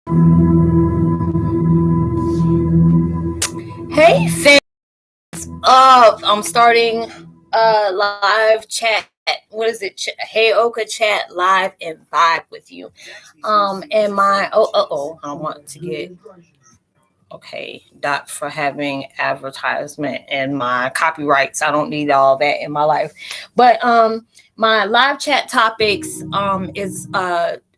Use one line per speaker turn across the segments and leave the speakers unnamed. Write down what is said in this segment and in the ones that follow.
Hey fans, I'm starting a live chat. What is it? Heyoka chat live and vibe with you. And my I want to get dot for having advertisement and my copyrights. I don't need all that in my life. But my live chat topics is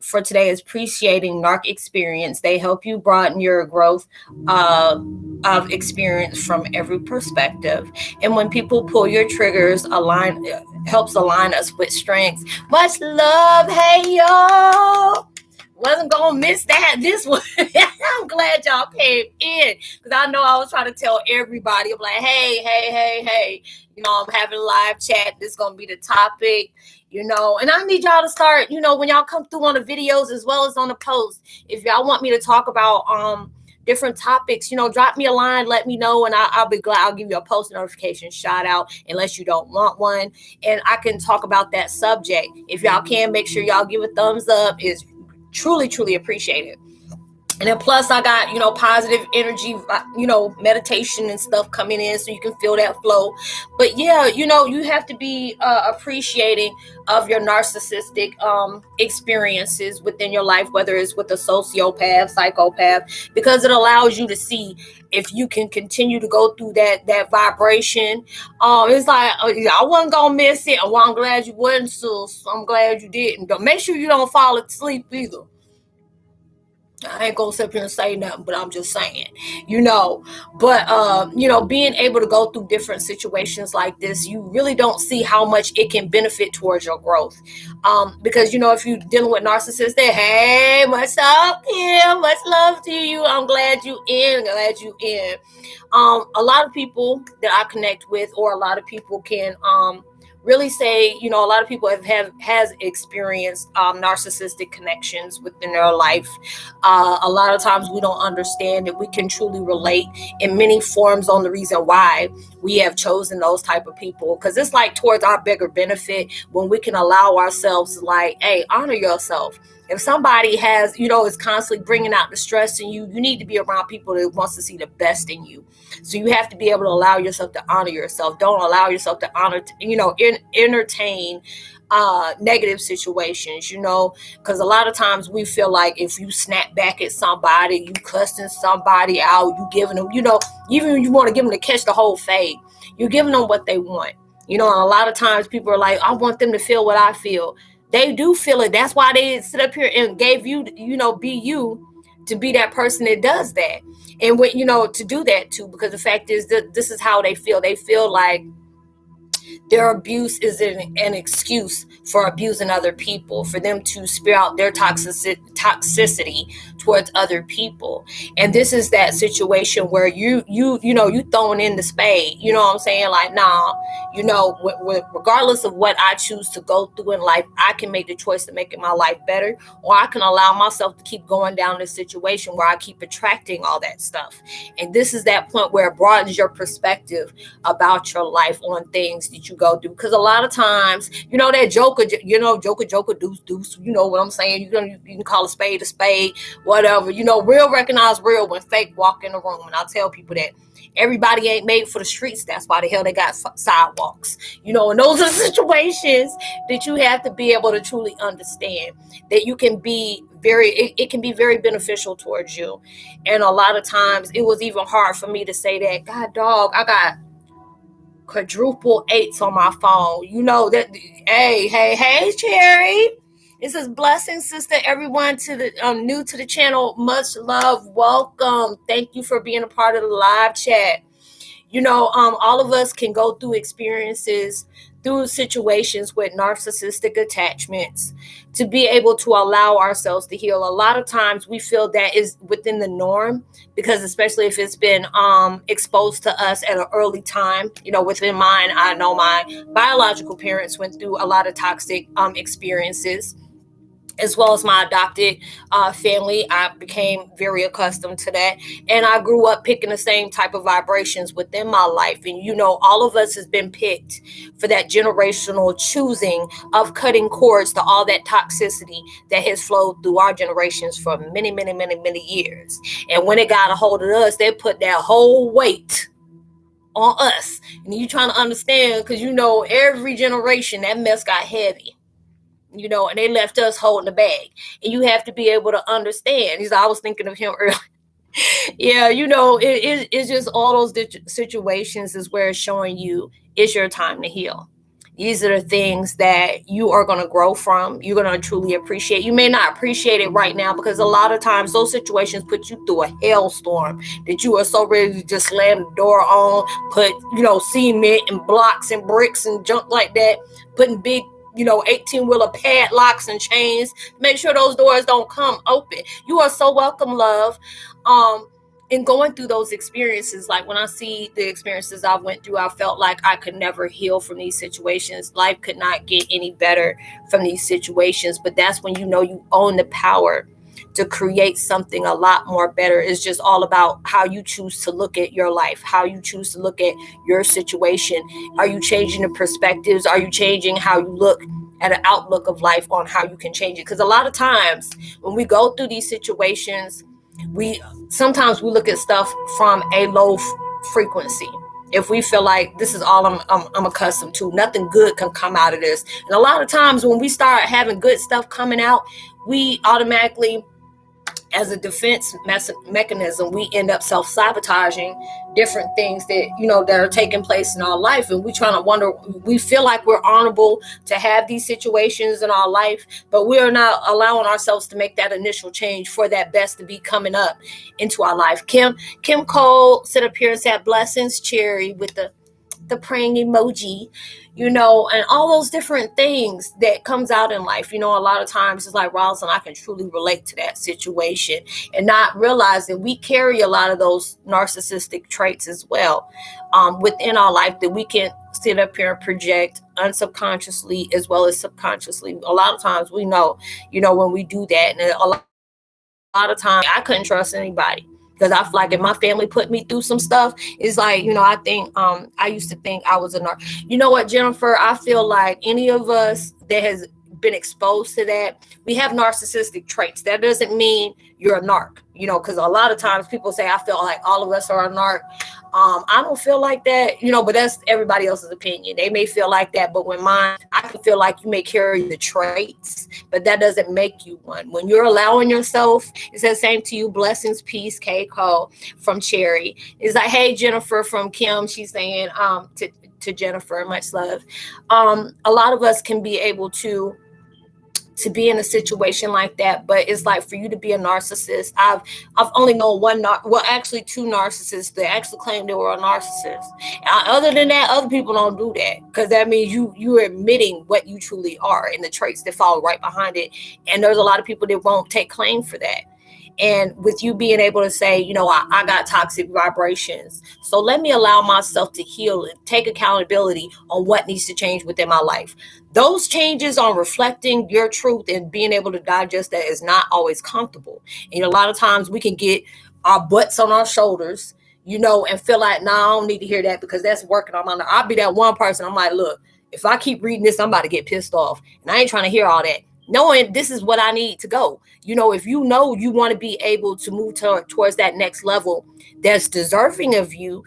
for today is appreciating Narc experience. They help you broaden your growth of experience from every perspective. And when people pull your triggers, align helps align us with strengths. Much love, hey yo. Wasn't gonna miss that this one. I'm glad y'all came in because I know I was trying to tell everybody. I'm like, hey. I'm having a live chat. This is gonna be the topic, and I need y'all to start, when y'all come through on the videos as well as on the post. If y'all want me to talk about different topics, drop me a line, let me know, and I'll be glad. I'll give you a post notification shout out unless you don't want one, and I can talk about that subject. If y'all can, make sure y'all give a thumbs up. Is truly appreciated. And then plus I got, positive energy, meditation and stuff coming in so you can feel that flow. But yeah, you have to be appreciating of your narcissistic experiences within your life, whether it's with a sociopath, psychopath, because it allows you to see if you can continue to go through that vibration. It's like, I wasn't gonna miss it. Well, I'm glad you wasn't, so I'm glad you didn't. But make sure you don't fall asleep either. I ain't gonna sit here and say nothing, but I'm just saying, But being able to go through different situations like this, you really don't see how much it can benefit towards your growth. Because if you're dealing with narcissists, they hey, what's up, Kim? Much love to you. I'm glad you in. A lot of people that I connect with, or a lot of people can really say, a lot of people has experienced narcissistic connections within their life. A lot of times we don't understand that we can truly relate in many forms on the reason why we have chosen those type of people, because it's like towards our bigger benefit when we can allow ourselves, like, hey, honor yourself. If somebody has, is constantly bringing out the stress in you, you need to be around people that wants to see the best in you. So you have to be able to allow yourself to honor yourself. Don't allow yourself to entertain negative situations, because a lot of times we feel like if you snap back at somebody, you cussing somebody out, you giving them, even if you want to give them to catch the whole fade, you're giving them what they want. And a lot of times people are like, I want them to feel what I feel. They do feel it. That's why they sit up here and gave you, be you, to be that person that does that. And when, to do that too, because the fact is that this is how they feel. They feel like their abuse is an excuse for abusing other people, for them to spew out their toxicity towards other people. And this is that situation where you throwing in the spade, you know what I'm saying? Like, nah, regardless of what I choose to go through in life, I can make the choice to make my life better, or I can allow myself to keep going down this situation where I keep attracting all that stuff. And this is that point where it broadens your perspective about your life on things that you go through. Because a lot of times, that joker, deuce, you know what I'm saying? You can call a spade, whatever. Real recognize real when fake walk in the room. And I tell people that everybody ain't made for the streets. That's why the hell they got sidewalks. And those are situations that you have to be able to truly understand that you can be it can be very beneficial towards you. And a lot of times it was even hard for me to say that, God dog, I got quadruple 8s on my phone. That. Hey, Cherry. This is blessing, sister. Everyone to the new to the channel, much love, welcome. Thank you for being a part of the live chat. All of us can go through experiences, through situations with narcissistic attachments, to be able to allow ourselves to heal. A lot of times we feel that is within the norm, because especially if it's been exposed to us at an early time. Within mine, I know my biological parents went through a lot of toxic experiences. as well as my adopted family. I became very accustomed to that. And I grew up picking the same type of vibrations within my life. And, all of us has been picked for that generational choosing of cutting cords to all that toxicity that has flowed through our generations for many, many, many, many years. And when it got a hold of us, they put that whole weight on us. And you trying to understand, because, every generation that mess got heavy. And they left us holding the bag. And you have to be able to understand. I was thinking of him earlier. Yeah, it's just all those situations is where it's showing you it's your time to heal. These are the things that you are going to grow from. You're going to truly appreciate. You may not appreciate it right now because a lot of times those situations put you through a hailstorm that you are so ready to just slam the door on, put, cement and blocks and bricks and junk like that, putting big 18-wheeler padlocks and chains. Make sure those doors don't come open. You are so welcome, love. In going through those experiences, like when I see the experiences I went through, I felt like I could never heal from these situations. Life could not get any better from these situations. But that's when you own the power to create something a lot more better. It's just all about how you choose to look at your life, how you choose to look at your situation. Are you changing the perspectives? Are you changing how you look at an outlook of life on how you can change it? Because a lot of times when we go through these situations, sometimes we look at stuff from a low frequency. If we feel like this is all I'm accustomed to, nothing good can come out of this. And a lot of times when we start having good stuff coming out, we automatically, as a defense mechanism, we end up self-sabotaging different things that that are taking place in our life. And we trying to wonder, we feel like we're honorable to have these situations in our life, but we are not allowing ourselves to make that initial change for that best to be coming up into our life. Kim Cole sit up here and said blessings, Cherry, with the praying emoji, and all those different things that comes out in life. A lot of times it's like, Roslynn, I can truly relate to that situation, and not realizing we carry a lot of those narcissistic traits as well within our life that we can sit up here and project unsubconsciously as well as subconsciously. A lot of times we know, when we do that, and a lot of times I couldn't trust anybody. Because I feel like if my family put me through some stuff, it's like, I think, I used to think I was a narc. You know what, Jennifer? I feel like any of us that has been exposed to that, we have narcissistic traits. That doesn't mean you're a narc, because a lot of times people say, I feel like all of us are a narc. I don't feel like that, but that's everybody else's opinion. They may feel like that, but when I can feel like you may carry the traits, but that doesn't make you one. When you're allowing yourself, it says same to you, blessings, peace, K-Cole from Cherry. It's like, hey, Jennifer from Kim, she's saying to Jennifer, much love. A lot of us can be able to be in a situation like that, but it's like for you to be a narcissist. I've only known two narcissists that actually claimed they were a narcissist. Other than that, other people don't do that, because that means you're admitting what you truly are and the traits that fall right behind it. And there's a lot of people that won't take claim for that. And with you being able to say, I got toxic vibrations, so let me allow myself to heal and take accountability on what needs to change within my life. Those changes on reflecting your truth and being able to digest that is not always comfortable. And a lot of times we can get our butts on our shoulders, and feel like, I don't need to hear that because that's working on my. I'll be that one person. I'm like, look, if I keep reading this, I'm about to get pissed off, and I ain't trying to hear all that. Knowing this is what I need to go. If you want to be able to move towards that next level that's deserving of you,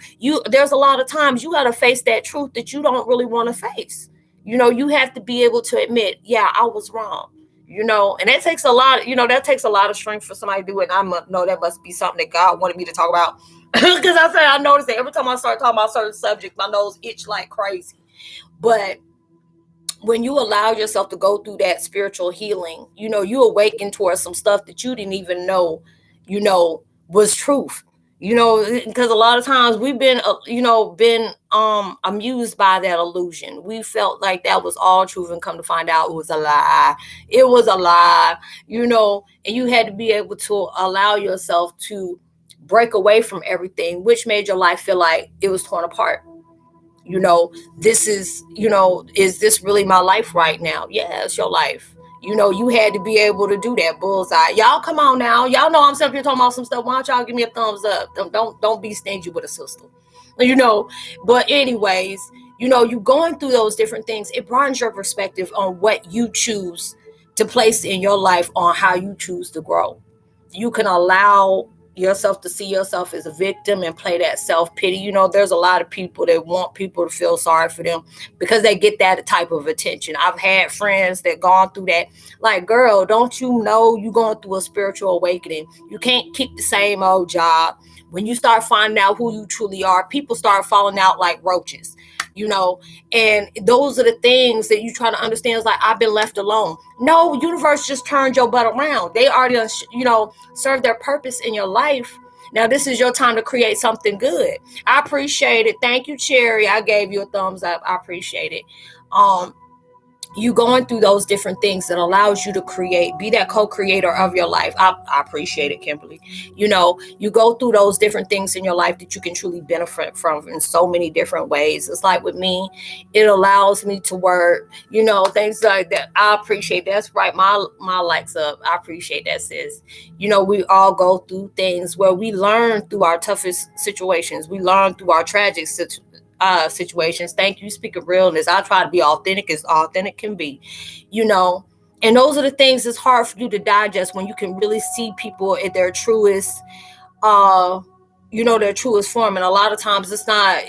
there's a lot of times you got to face that truth that you don't really want to face. You have to be able to admit, yeah, I was wrong. And that takes a lot, that takes a lot of strength for somebody to do it. And I know that must be something that God wanted me to talk about. Because I noticed that every time I start talking about a certain subject, my nose itch like crazy. But when you allow yourself to go through that spiritual healing, you awaken towards some stuff that you didn't even know, was truth. Because a lot of times we've been amused by that illusion. We felt like that was all truth, and come to find out it was a lie. It was a lie, and you had to be able to allow yourself to break away from everything, which made your life feel like it was torn apart. This is, is this really my life right now? Yeah, it's your life. You had to be able to do that bullseye. Y'all come on now. Y'all know I'm sitting here talking about some stuff. Why don't y'all give me a thumbs up? Don't be stingy with a sister. But anyways, you going through those different things. It broadens your perspective on what you choose to place in your life, on how you choose to grow. You can allow yourself to see yourself as a victim and play that self-pity. There's a lot of people that want people to feel sorry for them because they get that type of attention. I've had friends that gone through that. Like, girl, don't you know you going through a spiritual awakening? You can't keep the same old job. When you start finding out who you truly are, people start falling out like roaches. And those are the things that you try to understand. Is like, I've been left alone. No, universe just turned your butt around. They already, served their purpose in your life. Now this is your time to create something good. I appreciate it. Thank you, Cherry. I gave you a thumbs up. I appreciate it. You going through those different things that allows you to create, be that co-creator of your life. I appreciate it, Kimberly. You go through those different things in your life that you can truly benefit from in so many different ways. It's like with me, it allows me to work, things like that. I appreciate that. That's right. My likes up. I appreciate that, sis. We all go through things where we learn through our toughest situations. We learn through our tragic situations. Thank you. Speaking realness. I try to be authentic as authentic can be, and those are the things that's hard for you to digest when you can really see people at their truest, their truest form. And a lot of times it's not,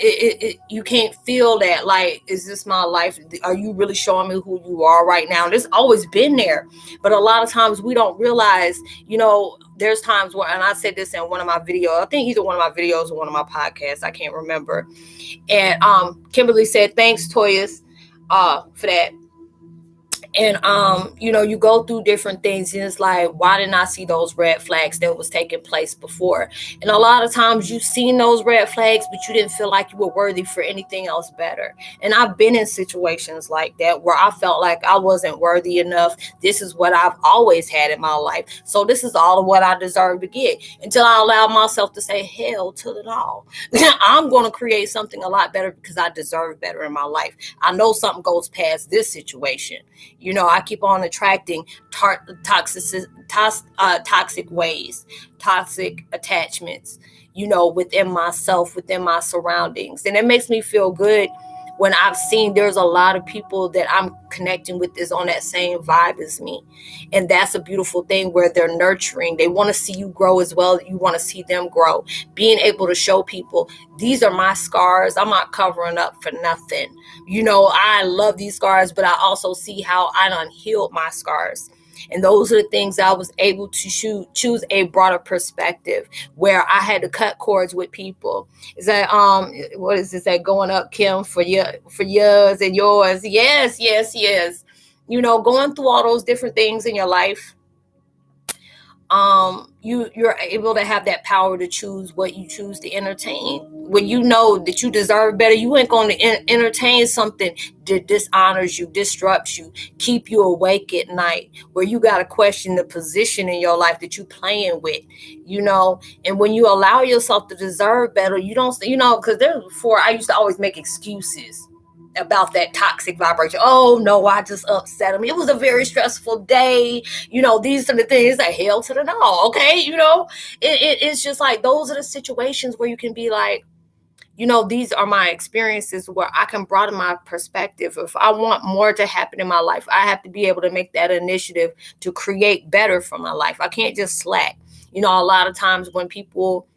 you can't feel that. Like, is this my life? Are you really showing me who you are right now? And it's always been there. But a lot of times we don't realize, there's times where, and I said this in one of my videos, I think either one of my videos or one of my podcasts, I can't remember. And Kimberly said, thanks, Toyas, for that. And, you go through different things and it's like, why didn't I see those red flags that was taking place before? And a lot of times you've seen those red flags, but you didn't feel like you were worthy for anything else better. And I've been in situations like that where I felt like I wasn't worthy enough. This is what I've always had in my life. So this is all of what I deserve to get, until I allow myself to say, hell to it all. I'm going to create something a lot better because I deserve better in my life. I know something goes past this situation. I keep on attracting toxic ways, toxic attachments, within myself, within my surroundings. And it makes me feel good when I've seen there's a lot of people that I'm connecting with is on that same vibe as me. And that's a beautiful thing where they're nurturing. They want to see you grow as well. You want to see them grow. Being able to show people, these are my scars. I'm not covering up for nothing. I love these scars, but I also see how I done healed my scars. And those are the things I was able to choose a broader perspective, where I had to cut cords with people. Is that what is this that going up, Kim, for yours and yours? Yes. Going through all those different things in your life. You're able to have that power to choose what you choose to entertain. When you know that you deserve better, you ain't going to entertain something that dishonors you, disrupts you, keep you awake at night, where you got to question the position in your life that you playing with, and when you allow yourself to deserve better, you don't, because before I used to always make excuses about that toxic vibration. Oh no, I just upset him. It was a very stressful day. These are the things that hell to the no. Okay. It's just like, those are the situations where you can be like, these are my experiences where I can broaden my perspective. If I want more to happen in my life, I have to be able to make that initiative to create better for my life. I can't just slack. A lot of times when people,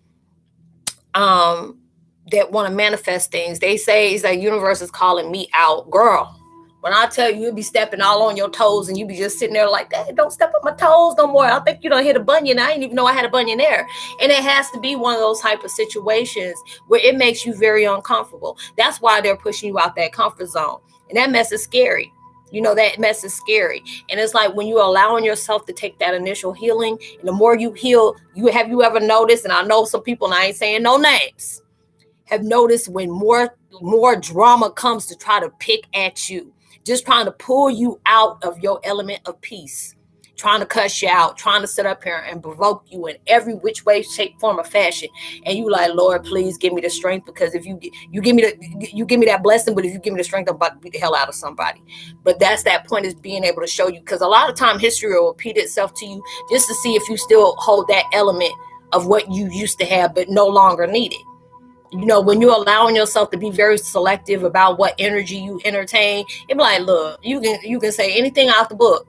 that want to manifest things, they say it's like universe is calling me out. Girl, when I tell you, you'll be stepping all on your toes and you be just sitting there like, that don't step on my toes no more. I think you don't hit a bunion. I didn't even know I had a bunion there. And it has to be one of those type of situations where it makes you very uncomfortable. That's why they're pushing you out that comfort zone. And that mess is scary. That mess is scary. And it's like when you're allowing yourself to take that initial healing, and the more you heal, have you ever noticed, and I know some people, and I ain't saying no names, have noticed when more drama comes to try to pick at you, just trying to pull you out of your element of peace. trying to cuss you out, trying to sit up here and provoke you in every which way, shape, form, or fashion. And you like, Lord, please give me the strength, because if you give me that blessing, but if you give me the strength, I'm about to beat the hell out of somebody. But that's that point, is being able to show you, because a lot of time history will repeat itself to you just to see if you still hold that element of what you used to have but no longer need it. When you're allowing yourself to be very selective about what energy you entertain, it be like, look, you can say anything out the book,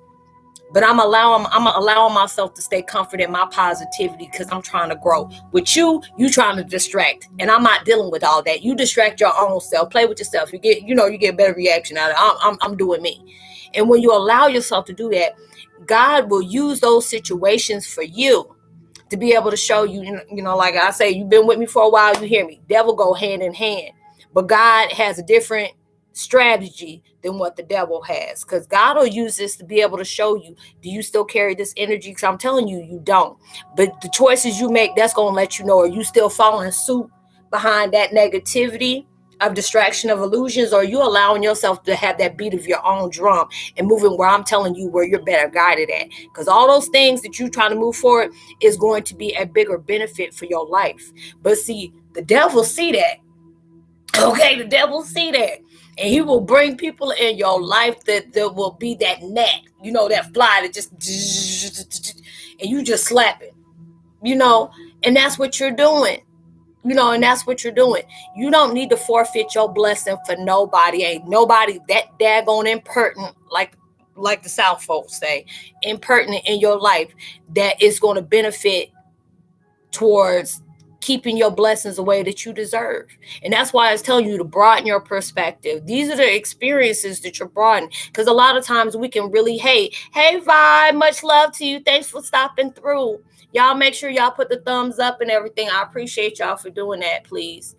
but I'm allowing myself to stay comforted in my positivity, because I'm trying to grow. With you trying to distract, and I'm not dealing with all that. You distract your own self, play with yourself. You get better reaction out of it. I'm doing me. And when you allow yourself to do that, God will use those situations for you to be able to show you, like I say, you've been with me for a while, you hear me. Devil go hand in hand. But God has a different strategy than what the devil has, because God will use this to be able to show you, do you still carry this energy? Because I'm telling you, you don't. But the choices you make, that's going to let you know, are you still following suit behind that negativity of distraction, of illusions, or are you allowing yourself to have that beat of your own drum and moving where I'm telling you where you're better guided at? Because all those things that you're trying to move forward is going to be a bigger benefit for your life. But see, the devil see that. Okay, the devil see that. And he will bring people in your life that there will be that net, that fly that just, and you just slap it, and that's what you're doing. And that's what you're doing. You don't need to forfeit your blessing for nobody. Ain't nobody that daggone impertinent, like the South folks say, impertinent in your life, that is going to benefit towards keeping your blessings the way that you deserve. And that's why I was telling you to broaden your perspective. These are the experiences that you're broadening. Because a lot of times we can really hate. Hey, Vibe, much love to you. Thanks for stopping through. Y'all make sure y'all put the thumbs up and everything. I appreciate y'all for doing that, please.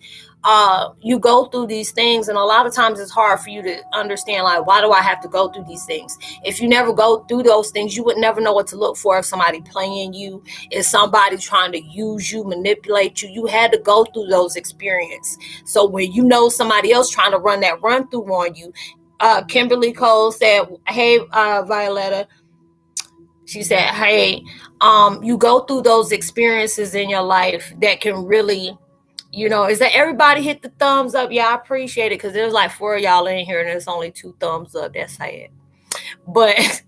You go through these things, and a lot of times it's hard for you to understand, like, why do I have to go through these things? If you never go through those things, you would never know what to look for. If somebody playing you, if somebody trying to use you, manipulate you, you had to go through those experiences. So when somebody else trying to run that run through on you, Kimberly Cole said, hey, Violetta, she said, hey, you go through those experiences in your life that can really, is that everybody hit the thumbs up? Yeah, I appreciate it, because there's like 4 of y'all in here and there's only 2 thumbs up. That's sad. But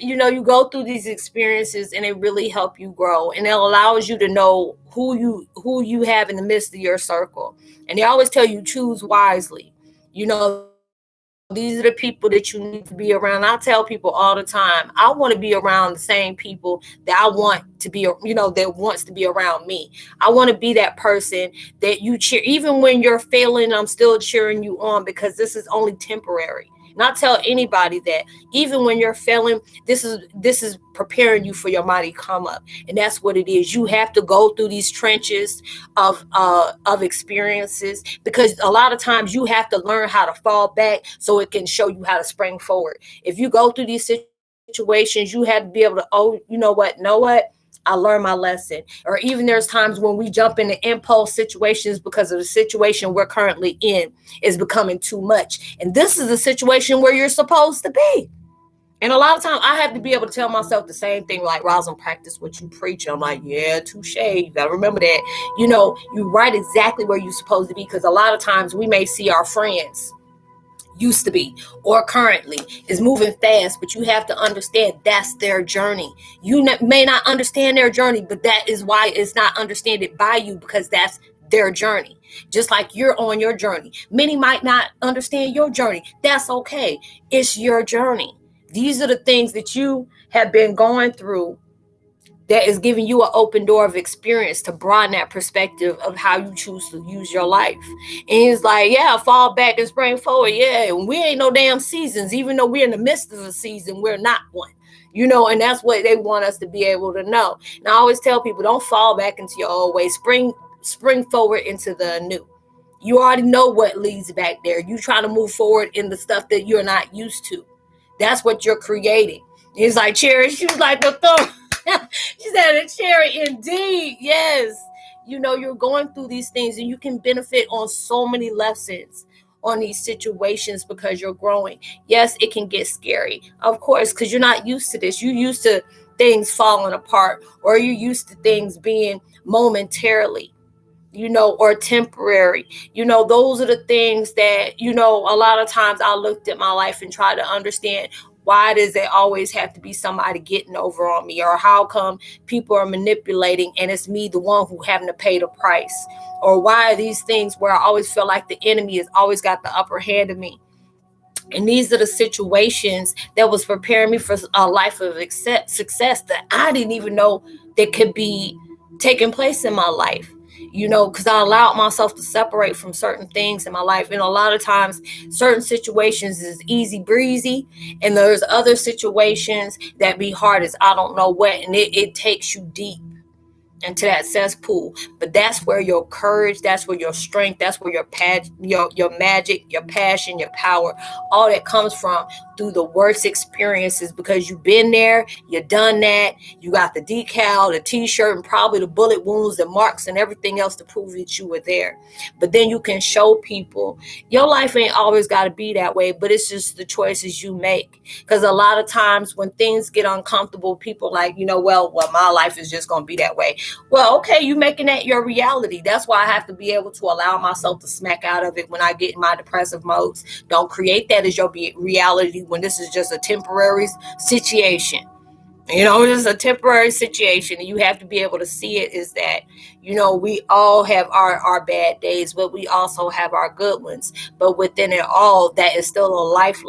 you go through these experiences and it really help you grow, and it allows you to know who you have in the midst of your circle. And they always tell you, choose wisely. These are the people that you need to be around. I tell people all the time, I want to be around the same people that I want to be, that wants to be around me. I want to be that person that you cheer. Even when you're failing, I'm still cheering you on, because this is only temporary. And I tell anybody that even when you're failing, this is preparing you for your mighty come up. And that's what it is. You have to go through these trenches of experiences, because a lot of times you have to learn how to fall back so it can show you how to spring forward. If you go through these situations, you have to be able to, know what? I learned my lesson. Or even there's times when we jump into impulse situations because of the situation we're currently in is becoming too much. And this is a situation where you're supposed to be. And a lot of times I have to be able to tell myself the same thing, like, Roslynn, practice what you preach. I'm like, yeah, touche. You got to remember that, you right exactly where you're supposed to be. Because a lot of times we may see our friends used to be or currently is moving fast, but you have to understand that's their journey. You may not understand their journey, but that is why it's not understood by you, because that's their journey. Just like you're on your journey. Many might not understand your journey. That's okay. It's your journey. These are the things that you have been going through that is giving you an open door of experience to broaden that perspective of how you choose to use your life. And it's like, yeah, fall back and spring forward. Yeah, and we ain't no damn seasons. Even though we're in the midst of a season, we're not one. And that's what they want us to be able to know. And I always tell people, don't fall back into your old ways. Spring forward into the new. You already know what leads back there. You trying to move forward in the stuff that you're not used to. That's what you're creating. It's like Cherry. She was like the thumb. She said a cherry, indeed. Yes. You're going through these things and you can benefit on so many lessons on these situations because you're growing. Yes, it can get scary, of course, because you're not used to this. You're used to things falling apart, or you're used to things being momentarily, or temporary. Those are the things that, a lot of times I looked at my life and tried to understand, why does it always have to be somebody getting over on me? Or how come people are manipulating and it's me, the one who having to pay the price? Or why are these things where I always feel like the enemy has always got the upper hand of me? And these are the situations that was preparing me for a life of success that I didn't even know that could be taking place in my life. Because I allowed myself to separate from certain things in my life. And a lot of times, certain situations is easy breezy, and there's other situations that be hard as I don't know what, and it takes you deep into that cesspool. But that's where your courage, that's where your strength, that's where your magic, your passion, your power, all that comes from, through the worst experiences, because you've been there, you've done that, you got the decal, the t-shirt, and probably the bullet wounds and marks and everything else to prove that you were there. But then you can show people your life ain't always got to be that way, but it's just the choices you make. Because a lot of times when things get uncomfortable, people like, well, my life is just going to be that way. Well, okay, you making that your reality. That's why I have to be able to allow myself to smack out of it when I get in my depressive modes. Don't create that as your reality when this is just a temporary situation. It's a temporary situation, and you have to be able to see it is that, we all have our bad days, but we also have our good ones. But within it all, that is still a life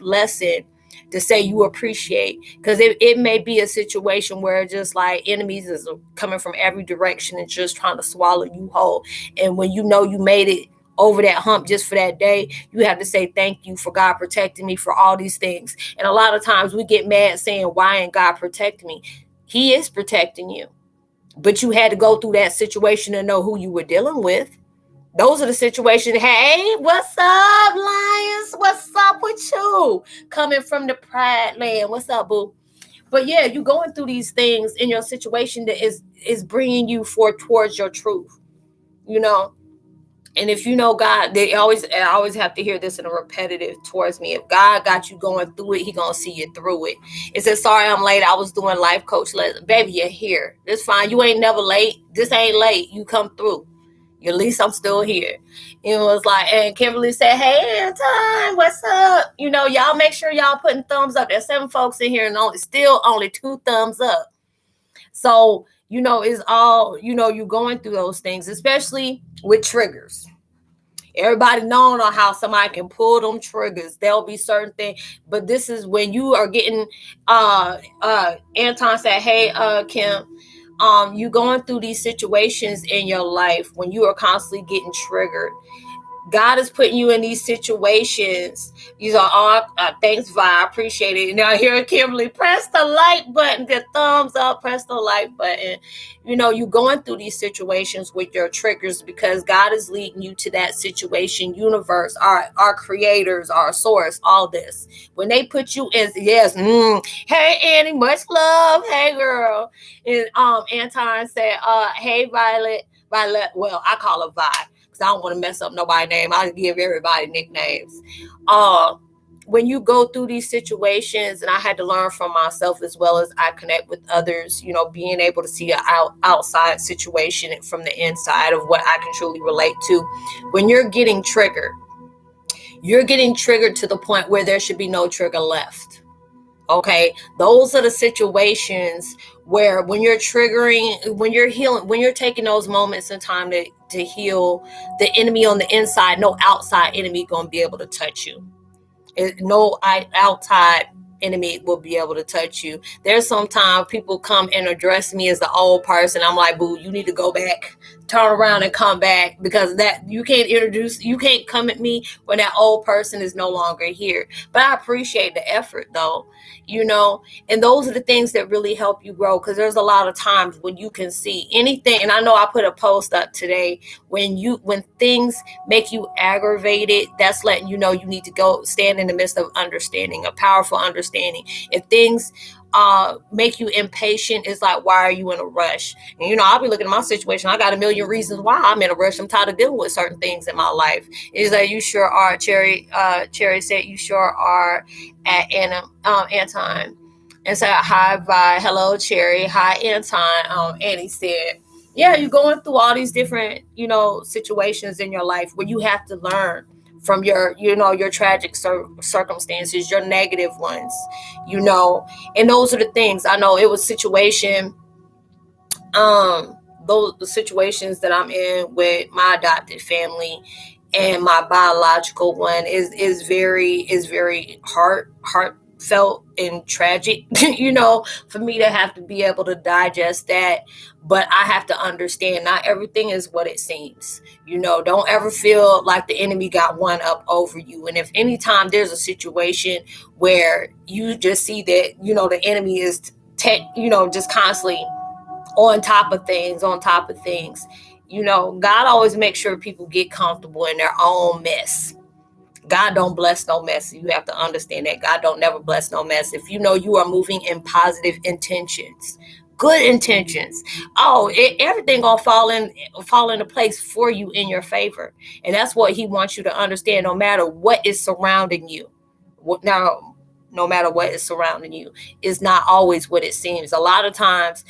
lesson to say you appreciate, because it may be a situation where just like enemies is coming from every direction and just trying to swallow you whole. And when you made it over that hump just for that day, you have to say thank you for God protecting me for all these things. And a lot of times we get mad saying, why ain't God protecting me? He is protecting you, but you had to go through that situation to know who you were dealing with. Those are the situations. Hey, what's up, Lions? What's up with you? Coming from the Pride Land. What's up, boo? But yeah, you're going through these things in your situation that is bringing you towards your truth, And if God, I always have to hear this in a repetitive towards me. If God got you going through it, He gonna see you through it. It says, sorry, I'm late. I was doing life coach lesson. Baby, you're here. It's fine. You ain't never late. This ain't late. You come through. At least I'm still here. It was like, and Kimberly said, hey, Anton, what's up? Y'all make sure y'all putting thumbs up. There's 7 folks in here and only 2 thumbs up. So, it's all, you going through those things, especially with triggers. Everybody knows on how somebody can pull them triggers. There'll be certain things, but this is when you are getting, Anton said, hey, Kim, you going through these situations in your life when you are constantly getting triggered. God is putting you in these situations. These are all thanks, Vi. I appreciate it. Now here, Kimberly, press the like button, the thumbs up, press the like button. You're going through these situations with your triggers because God is leading you to that situation. Universe, our creators, our source, all this. When they put you in, yes, hey Annie, much love. Hey girl. And Anton said, hey Violet. Well, I call her Vi. I don't want to mess up nobody's name. I give everybody nicknames. When you go through these situations, and I had to learn from myself as well as I connect with others, being able to see an outside situation from the inside of what I can truly relate to. When you're getting triggered to the point where there should be no trigger left. Okay, those are the situations where when you're triggering, when you're healing, when you're taking those moments in time to heal the enemy on the inside, no outside enemy going to be able to touch you. No outside enemy will be able to touch you. There's sometimes people come and address me as the old person. I'm like, boo, you need to go back, turn around and come back, because that you can't come at me when that old person is no longer here. But I appreciate the effort though, and those are the things that really help you grow, because there's a lot of times when you can see anything. And I know I put a post up today, when things make you aggravated, that's letting you know you need to go stand in the midst of understanding, a powerful understanding. If things make you impatient. It's like, why are you in a rush? And I'll be looking at my situation. I got a million reasons why I'm in a rush. I'm tired of dealing with certain things in my life. Is that you sure are, Cherry? Cherry said you sure are at Anton. And said hi, bye, hello, Cherry, hi, Anton. Annie said, yeah, you're going through all these different situations in your life where you have to learn from your tragic circumstances, your negative ones, and those are the things. I know it was the situations that I'm in with my adopted family and my biological one is very heartfelt and tragic, for me to have to be able to digest that. But I have to understand not everything is what it seems. Don't ever feel like the enemy got one up over you. And if anytime there's a situation where you just see that, the enemy is just constantly on top of things. God always makes sure people get comfortable in their own mess. God don't bless no mess. You have to understand that God don't never bless no mess. If you are moving in positive intentions, good intentions, everything gonna fall into place for you in your favor. And that's what he wants you to understand. No matter what is surrounding you, no matter what is surrounding you, is not always what it seems. A lot of times,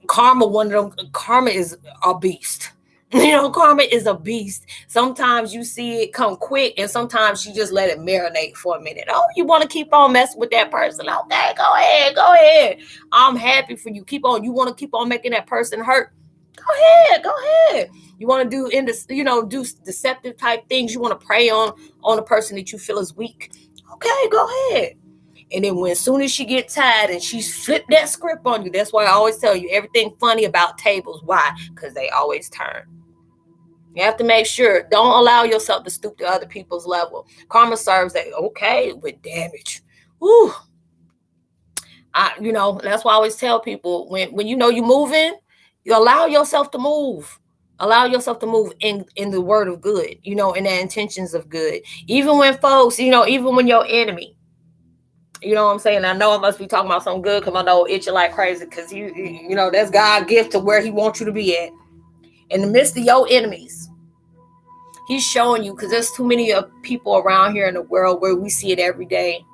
karma is a beast. Karma is a beast. Sometimes you see it come quick, and sometimes you just let it marinate for a minute. Oh, you want to keep on messing with that person? Okay, go ahead. I'm happy for you. Keep on. You want to keep on making that person hurt? Go ahead. You want to do deceptive type things. You want to prey on a person that you feel is weak. Okay, go ahead. And then as soon as she gets tired and she flipped that script on you, that's why I always tell you everything funny about tables. Why? Because they always turn. You have to make sure. Don't allow yourself to stoop to other people's level. Karma serves that, okay, with damage. Woo. That's why I always tell people when you're moving, you allow yourself to move. Allow yourself to move in the word of good, in the intentions of good. Even when folks, even when your enemy, you know what I'm saying? I know I must be talking about something good because I know itching like crazy because that's God's gift to where he wants you to be at. In the midst of your enemies, he's showing you, because there's too many people around here in the world where we see it every day.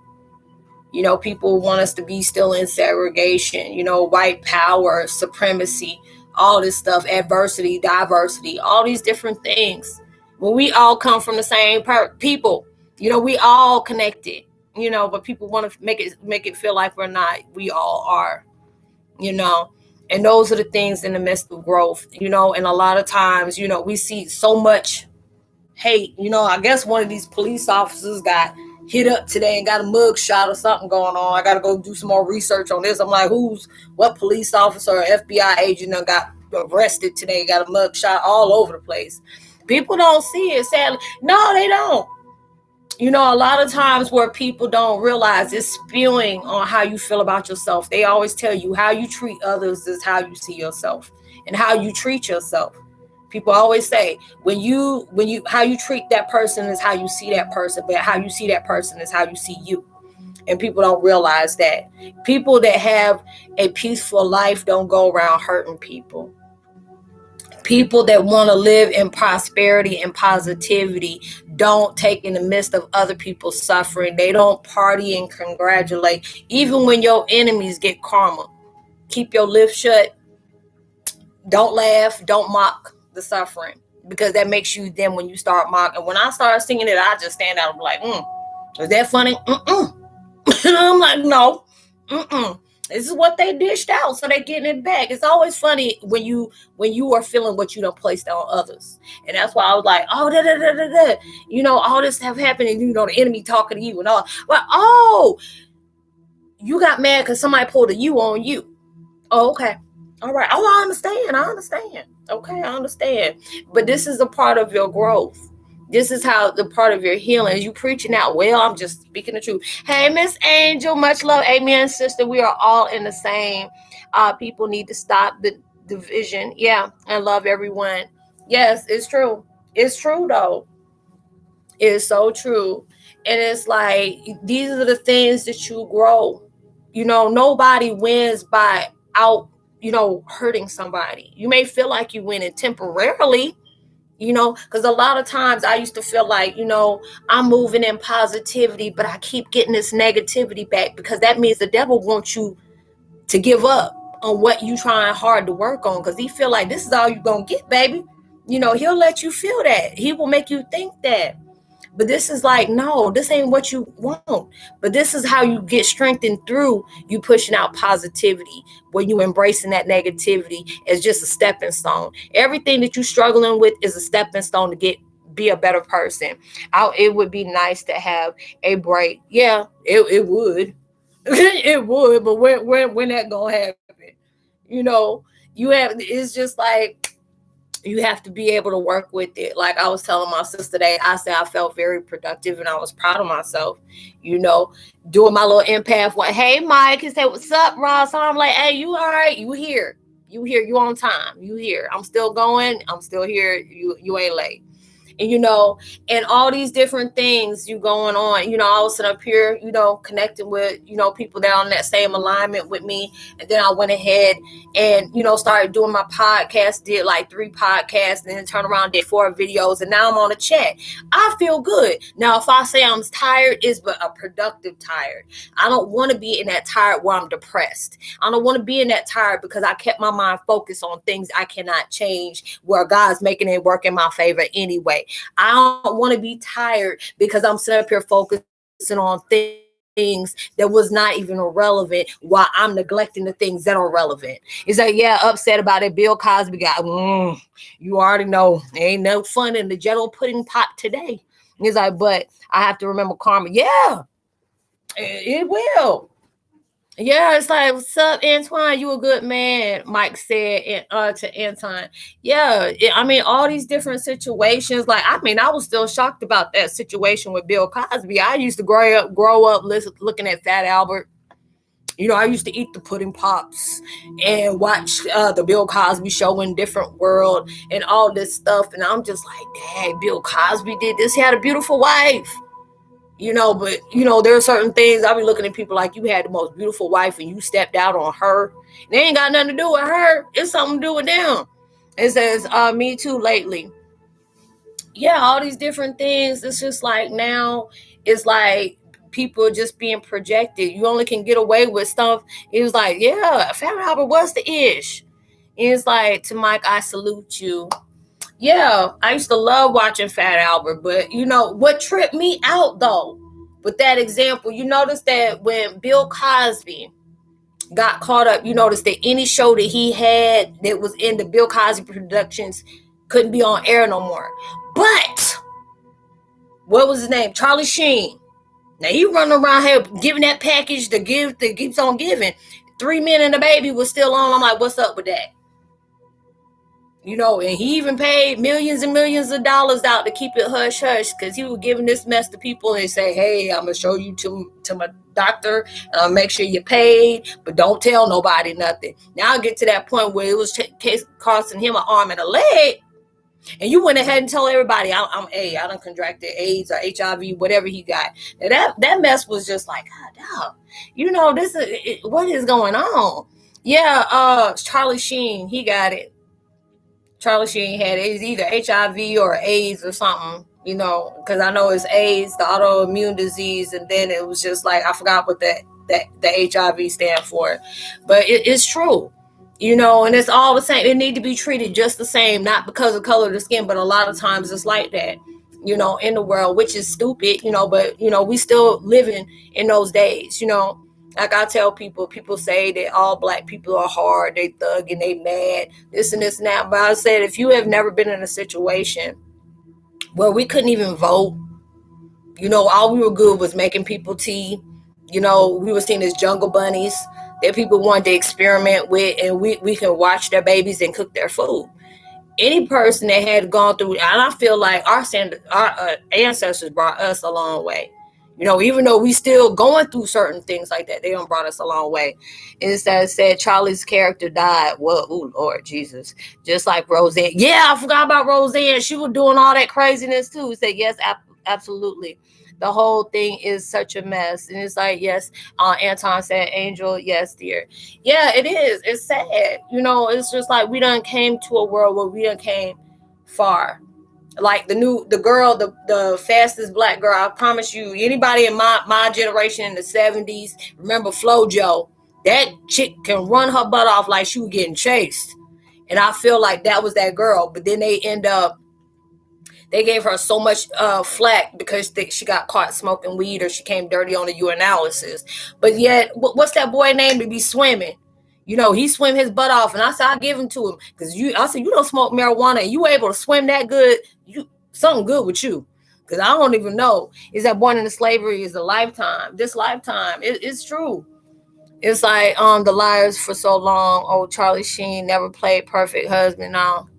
People want us to be still in segregation, white power, supremacy, all this stuff, adversity, diversity, all these different things. When we all come from the same people, we all connected. But people want to make it feel like we're not. We all are, and those are the things in the midst of growth, and a lot of times, we see so much hate. I guess one of these police officers got hit up today and got a mug shot or something going on. I got to go do some more research on this. I'm like, what police officer or FBI agent got arrested today, got a mug shot all over the place. People don't see it, sadly. No, they don't. A lot of times where people don't realize it's spewing on how you feel about yourself. They always tell you how you treat others is how you see yourself, and how you treat yourself. People always say when you how you treat that person is how you see that person, but how you see that person is how you see you. And people don't realize that. People that have a peaceful life don't go around hurting people. People that want to live in prosperity and positivity don't take in the midst of other people's suffering. They don't party and congratulate. Even when your enemies get karma, keep your lips shut. Don't laugh. Don't mock the suffering, because that makes you, then when you start mocking. When I start singing it, I just stand out and be like, is that funny? I'm like, no. This is what they dished out, so they're getting it back. It's always funny when you are feeling what you done placed on others. And that's why I was like, all this stuff happening, the enemy talking to you and all. But you got mad because somebody pulled a you on you. Oh, okay. All right. Oh, I understand. Okay, I understand. But this is a part of your growth. This is how the part of your healing is. You preaching out. Well, I'm just speaking the truth. Hey, Miss Angel, much love. Amen, sister. We are all in the same. People need to stop the division. Yeah, and love everyone. Yes, it's true. It's true, though. It's so true. And it's like, these are the things that you grow. nobody wins by hurting somebody. You may feel like you winning temporarily, because a lot of times I used to feel like, I'm moving in positivity, but I keep getting this negativity back, because that means the devil wants you to give up on what you trying hard to work on, because he feel like this is all you gonna get, baby. He'll let you feel that. He will make you think that. But this is like, no, this ain't what you want. But this is how you get strengthened through you pushing out positivity, when you embracing that negativity as just a stepping stone. Everything that you're struggling with is a stepping stone to be a better person. It would be nice to have a break. Yeah, it would. It would, but when that gonna happen? It's just like, you have to be able to work with it. Like I was telling my sister today, I said I felt very productive and I was proud of myself, doing my little empath. Hey, Mike, he said, what's up, Ross? So I'm like, hey, you all right? You here, you on time, you here. I'm still going, I'm still here. You ain't late. And, and all these different things you going on, I was sitting up here, connecting with, people that are on that same alignment with me. And then I went ahead and, started doing my podcast, did like 3 podcasts, and then turned around, did 4 videos. And now I'm on a chat. I feel good. Now, if I say I'm tired, it's but a productive tired. I don't want to be in that tired where I'm depressed. I don't want to be in that tired because I kept my mind focused on things I cannot change, where God's making it work in my favor anyway. I don't want to be tired because I'm sitting up here focusing on things that was not even relevant, while I'm neglecting the things that are relevant. It's like, yeah, upset about it. Bill Cosby got, you already know, ain't no fun in the Jello pudding pot today. It's like, but I have to remember karma. Yeah, it will. Yeah, it's like, what's up, Antoine? You a good man, Mike said to Anton. Yeah, all these different situations. Like, I was still shocked about that situation with Bill Cosby. I used to grow up looking at Fat Albert. I used to eat the pudding pops and watch the Bill Cosby show in different world and all this stuff. And I'm just like, dang, Bill Cosby did this. He had a beautiful wife. But there are certain things I'll be looking at people like, you had the most beautiful wife and you stepped out on her. They ain't got nothing to do with her. It's something to do with them. It says, me too lately. Yeah, all these different things. It's just like, now it's like people just being projected. You only can get away with stuff. It was like, yeah, Fat Albert, what's the ish? And it's like, to Mike, I salute you. Yeah, I used to love watching Fat Albert, but what tripped me out though, with that example, you notice that when Bill Cosby got caught up, you notice that any show that he had that was in the Bill Cosby Productions couldn't be on air no more. But what was his name? Charlie Sheen. Now he running around here giving that package that keeps on giving. 3 Men and a Baby was still on. I'm like, what's up with that? And he even paid millions and millions of dollars out to keep it hush hush, because he was giving this mess to people and say, hey, I'm gonna show you to my doctor and I'll make sure you're paid, but don't tell nobody nothing. Now I get to that point where it was costing him an arm and a leg, and you went ahead and told everybody I done contracted AIDS or HIV, whatever he got. Now that mess was just like, God, this is what is going on. Yeah, Charlie Sheen, he got it. Charlie Sheen had either HIV or AIDS or something, because I know it's AIDS, the autoimmune disease, and then it was just like, I forgot what the HIV stand for, but it's true, and it's all the same. It need to be treated just the same, not because of color of the skin, but a lot of times it's like that, in the world, which is stupid, but we still living in those days, Like I tell people say that all black people are hard, they thug and they mad, this and this and that. But I said, if you have never been in a situation where we couldn't even vote, all we were good was making people tea, we were seen as jungle bunnies that people wanted to experiment with, and we can watch their babies and cook their food. Any person that had gone through, and I feel like our ancestors brought us a long way. Even though we still going through certain things like that, they done brought us a long way. Instead, said Charlie's character died. Well, oh Lord Jesus, just like Roseanne. Yeah, I forgot about Roseanne. She was doing all that craziness too. He said, yes, absolutely. The whole thing is such a mess. And it's like, yes, Anton said, Angel, yes, dear. Yeah, it is. It's sad. It's just like we done came to a world where we done came far. Like the girl, the fastest black girl, I promise you, anybody in my generation in the 70s, remember Flojo. That chick can run her butt off like she was getting chased. And I feel like that was that girl. But then they gave her so much flack because she got caught smoking weed or she came dirty on the urinalysis. But yet, what's that boy name to be swimming? He swim his butt off, and I said I give him to him because I said you don't smoke marijuana and you able to swim that good. Something good with you, because I don't even know. Is that born into slavery is a lifetime? This lifetime, it's true. It's like the liars for so long. Oh, Charlie Sheen never played perfect husband. Now.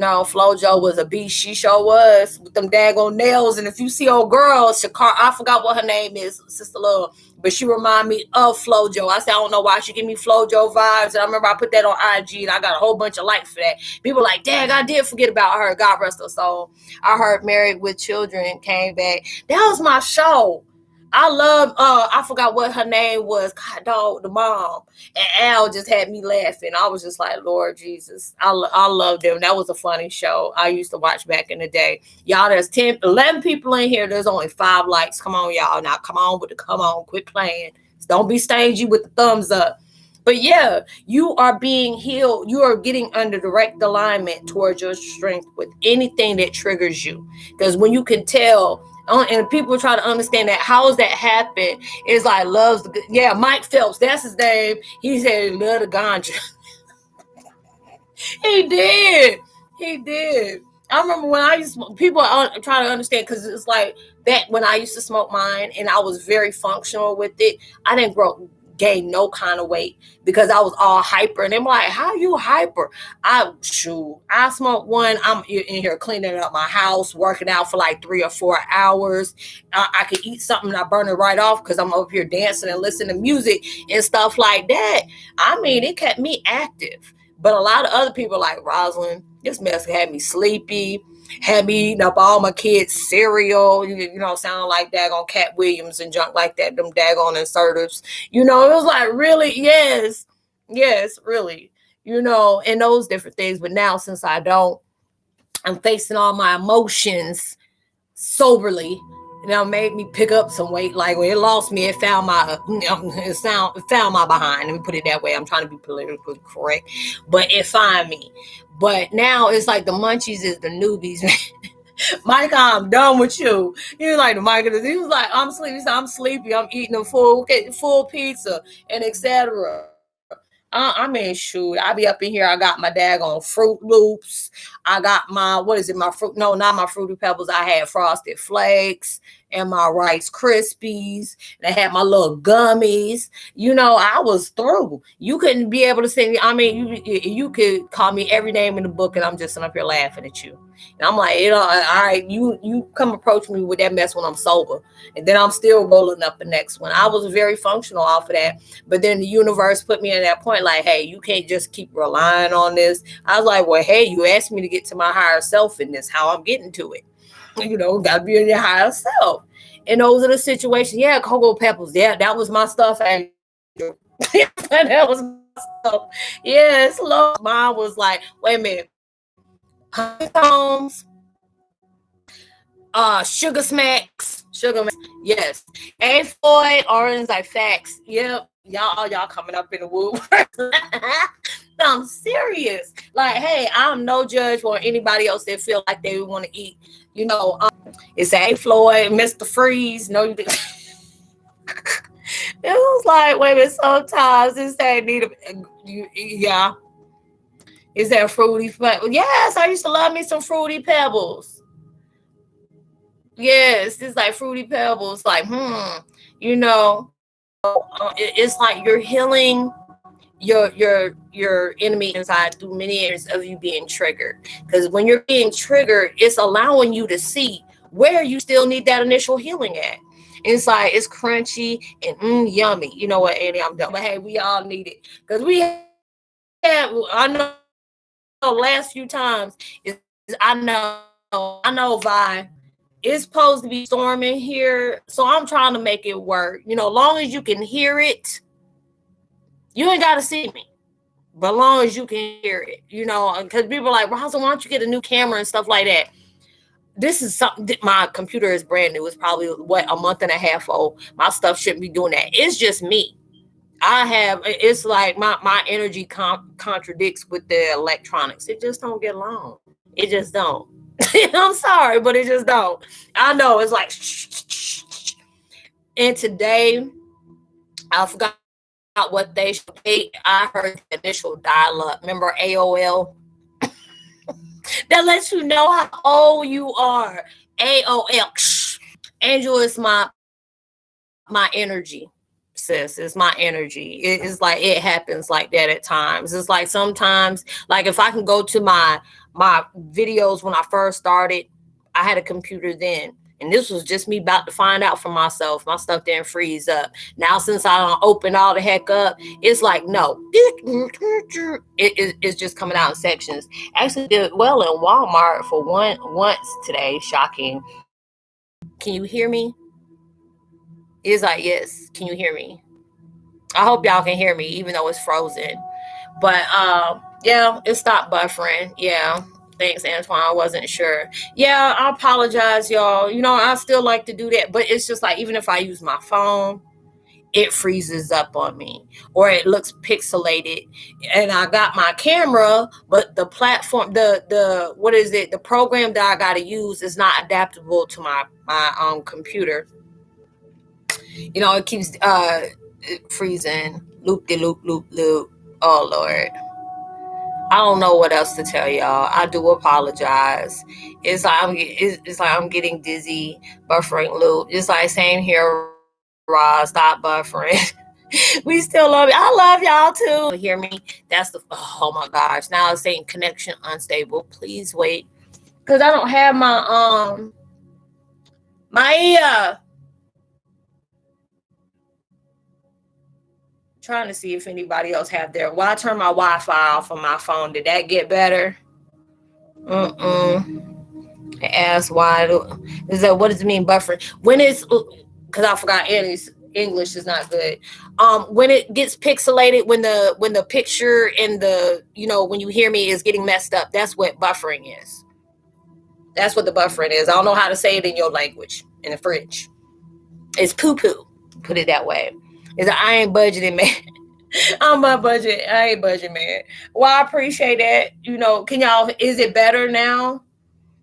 Flojo was a beast. She sure was with them daggone nails. And if you see old girl, Shakar, I forgot what her name is, Sister Love, but she remind me of Flojo. I said, I don't know why she give me Flojo vibes. And I remember I put that on IG and I got a whole bunch of likes for that. People like, dang, I did forget about her. God rest her soul. I heard Married with Children came back. That was my show. I love, I forgot what her name was. God, dog, the mom. And Al just had me laughing. I was just like, Lord Jesus. I love them. That was a funny show. I used to watch back in the day. Y'all, there's 11 people in here. There's only 5 likes. Come on, y'all. Now, come on. Quit playing. Don't be stingy with the thumbs up. But yeah, you are being healed. You are getting under direct alignment towards your strength with anything that triggers you. Because when you can tell, and people try to understand that, how does that happen? It's like loves the, yeah, Mike Phelps, that's his name. He said he loved the ganja. He did. I remember when I used to, people try to understand, because it's like that when I used to smoke mine and I was very functional with it. I didn't gain no kind of weight because I was all hyper, and they're like, how you hyper? I smoked one. I'm in here cleaning up my house, working out for like 3 or 4 hours. I could eat something and I burn it right off because I'm up here dancing and listening to music and stuff like that. I mean, it kept me active. But a lot of other people like, Roslynn, this mess had me sleepy, had me eating up all my kids' cereal, sounding like daggone Cat Williams and junk like that, them daggone insertives. It was like, really? Yes, really. And those different things. But now, since I'm facing all my emotions soberly. Made me pick up some weight. Like when it lost me, it found my behind. Let me put it that way. I'm trying to be politically correct, but it found me. But now it's like the munchies is the newbies. Mike, I'm done with you. He was like the Mike. He was like, I'm sleepy. So I'm sleepy. I'm eating a full pizza and etc. I mean, shoot, I be up in here. I got my daggone Fruit Loops. I got my, my fruit? No, not my Fruity Pebbles. I had Frosted Flakes and my Rice Krispies. And I had my little gummies. I was through. You couldn't be able to say, I mean, you could call me every name in the book and I'm just sitting up here laughing at you. And I'm like, all right, you come approach me with that mess when I'm sober. And then I'm still rolling up the next one. I was very functional off of that. But then the universe put me in that point like, hey, you can't just keep relying on this. I was like, well, hey, you asked me to get to my higher self in this, how I'm getting to it. Got to be in your higher self. And those are the situations. Yeah, Cocoa Pebbles. Yeah, that was my stuff. That was my stuff. Yes, Lord. Mine was like, wait a minute. Honeycombs, Sugar Smacks, yes. And Floyd, Orange, like facts. Yep. Y'all coming up in the woo. I'm serious. Like, hey, I'm no judge for anybody else that feel like they want to eat. It's A Floyd, Mr. Freeze. No, you didn't. It was like, wait a minute, sometimes this ain't need yeah. Is that Fruity Pebbles? Yes, I used to love me some Fruity Pebbles. Yes, it's like Fruity Pebbles. Like, it's like you're healing your enemy inside through many years of you being triggered. Because when you're being triggered, it's allowing you to see where you still need that initial healing at. It's like it's crunchy and yummy. You know what, Annie? I'm done. But hey, we all need it because we have. I know. Last few times is I know Vi it's supposed to be storming here, so I'm trying to make it work. Long as you can hear it, you ain't got to see me. But long as you can hear it, because people are like, Roslynn, why don't you get a new camera and stuff like that? This is something that my computer is brand new. It's probably a month and a half old. My stuff shouldn't be doing that. It's just me. It's like my energy contradicts with the electronics. It just don't get along. It just don't. I'm sorry, but it just don't. I know it's like, and today I forgot what they I heard the initial dial-up. Remember AOL? That lets you know how old you are. AOL. Angel is my energy, sis. It's my energy. It's like it happens like that at times. It's like sometimes, like if I can go to my videos when I first started, I had a computer then. And this was just me about to find out for myself. My stuff didn't freeze up. Now, since I don't open all the heck up, it's like, no. It's just coming out in sections. Actually did well in Walmart for once today. Shocking. Can you hear me? It's like, yes. Can you hear me? I hope y'all can hear me, even though it's frozen. But, yeah, it stopped buffering. Yeah. Thanks, Antoine. I wasn't sure. Yeah, I apologize, y'all. I still like to do that, but it's just like, even if I use my phone, it freezes up on me or it looks pixelated. And I got my camera, but the platform, the program that I got to use is not adaptable to my computer. It keeps freezing. Loop. Oh, Lord. I don't know what else to tell y'all. I do apologize. It's like I'm getting dizzy, buffering loop. It's like same here, Roz. Stop buffering. We still love you. I love y'all too. Hear me? That's oh my gosh. Now it's saying connection unstable. Please wait, because I don't have my trying to see if anybody else have their. Well, I turned my Wi-Fi off on my phone. Did that get better? Ask why. What does it mean buffering? When it's, because I forgot English is not good. When it gets pixelated, when the picture and the when you hear me is getting messed up, that's what buffering is. That's what the buffering is. I don't know how to say it in your language, in the French. It's poo-poo. Put it that way. I ain't budgeting, man. I'm my budget. I ain't budget, man. Well, I appreciate that. Can y'all, is it better now?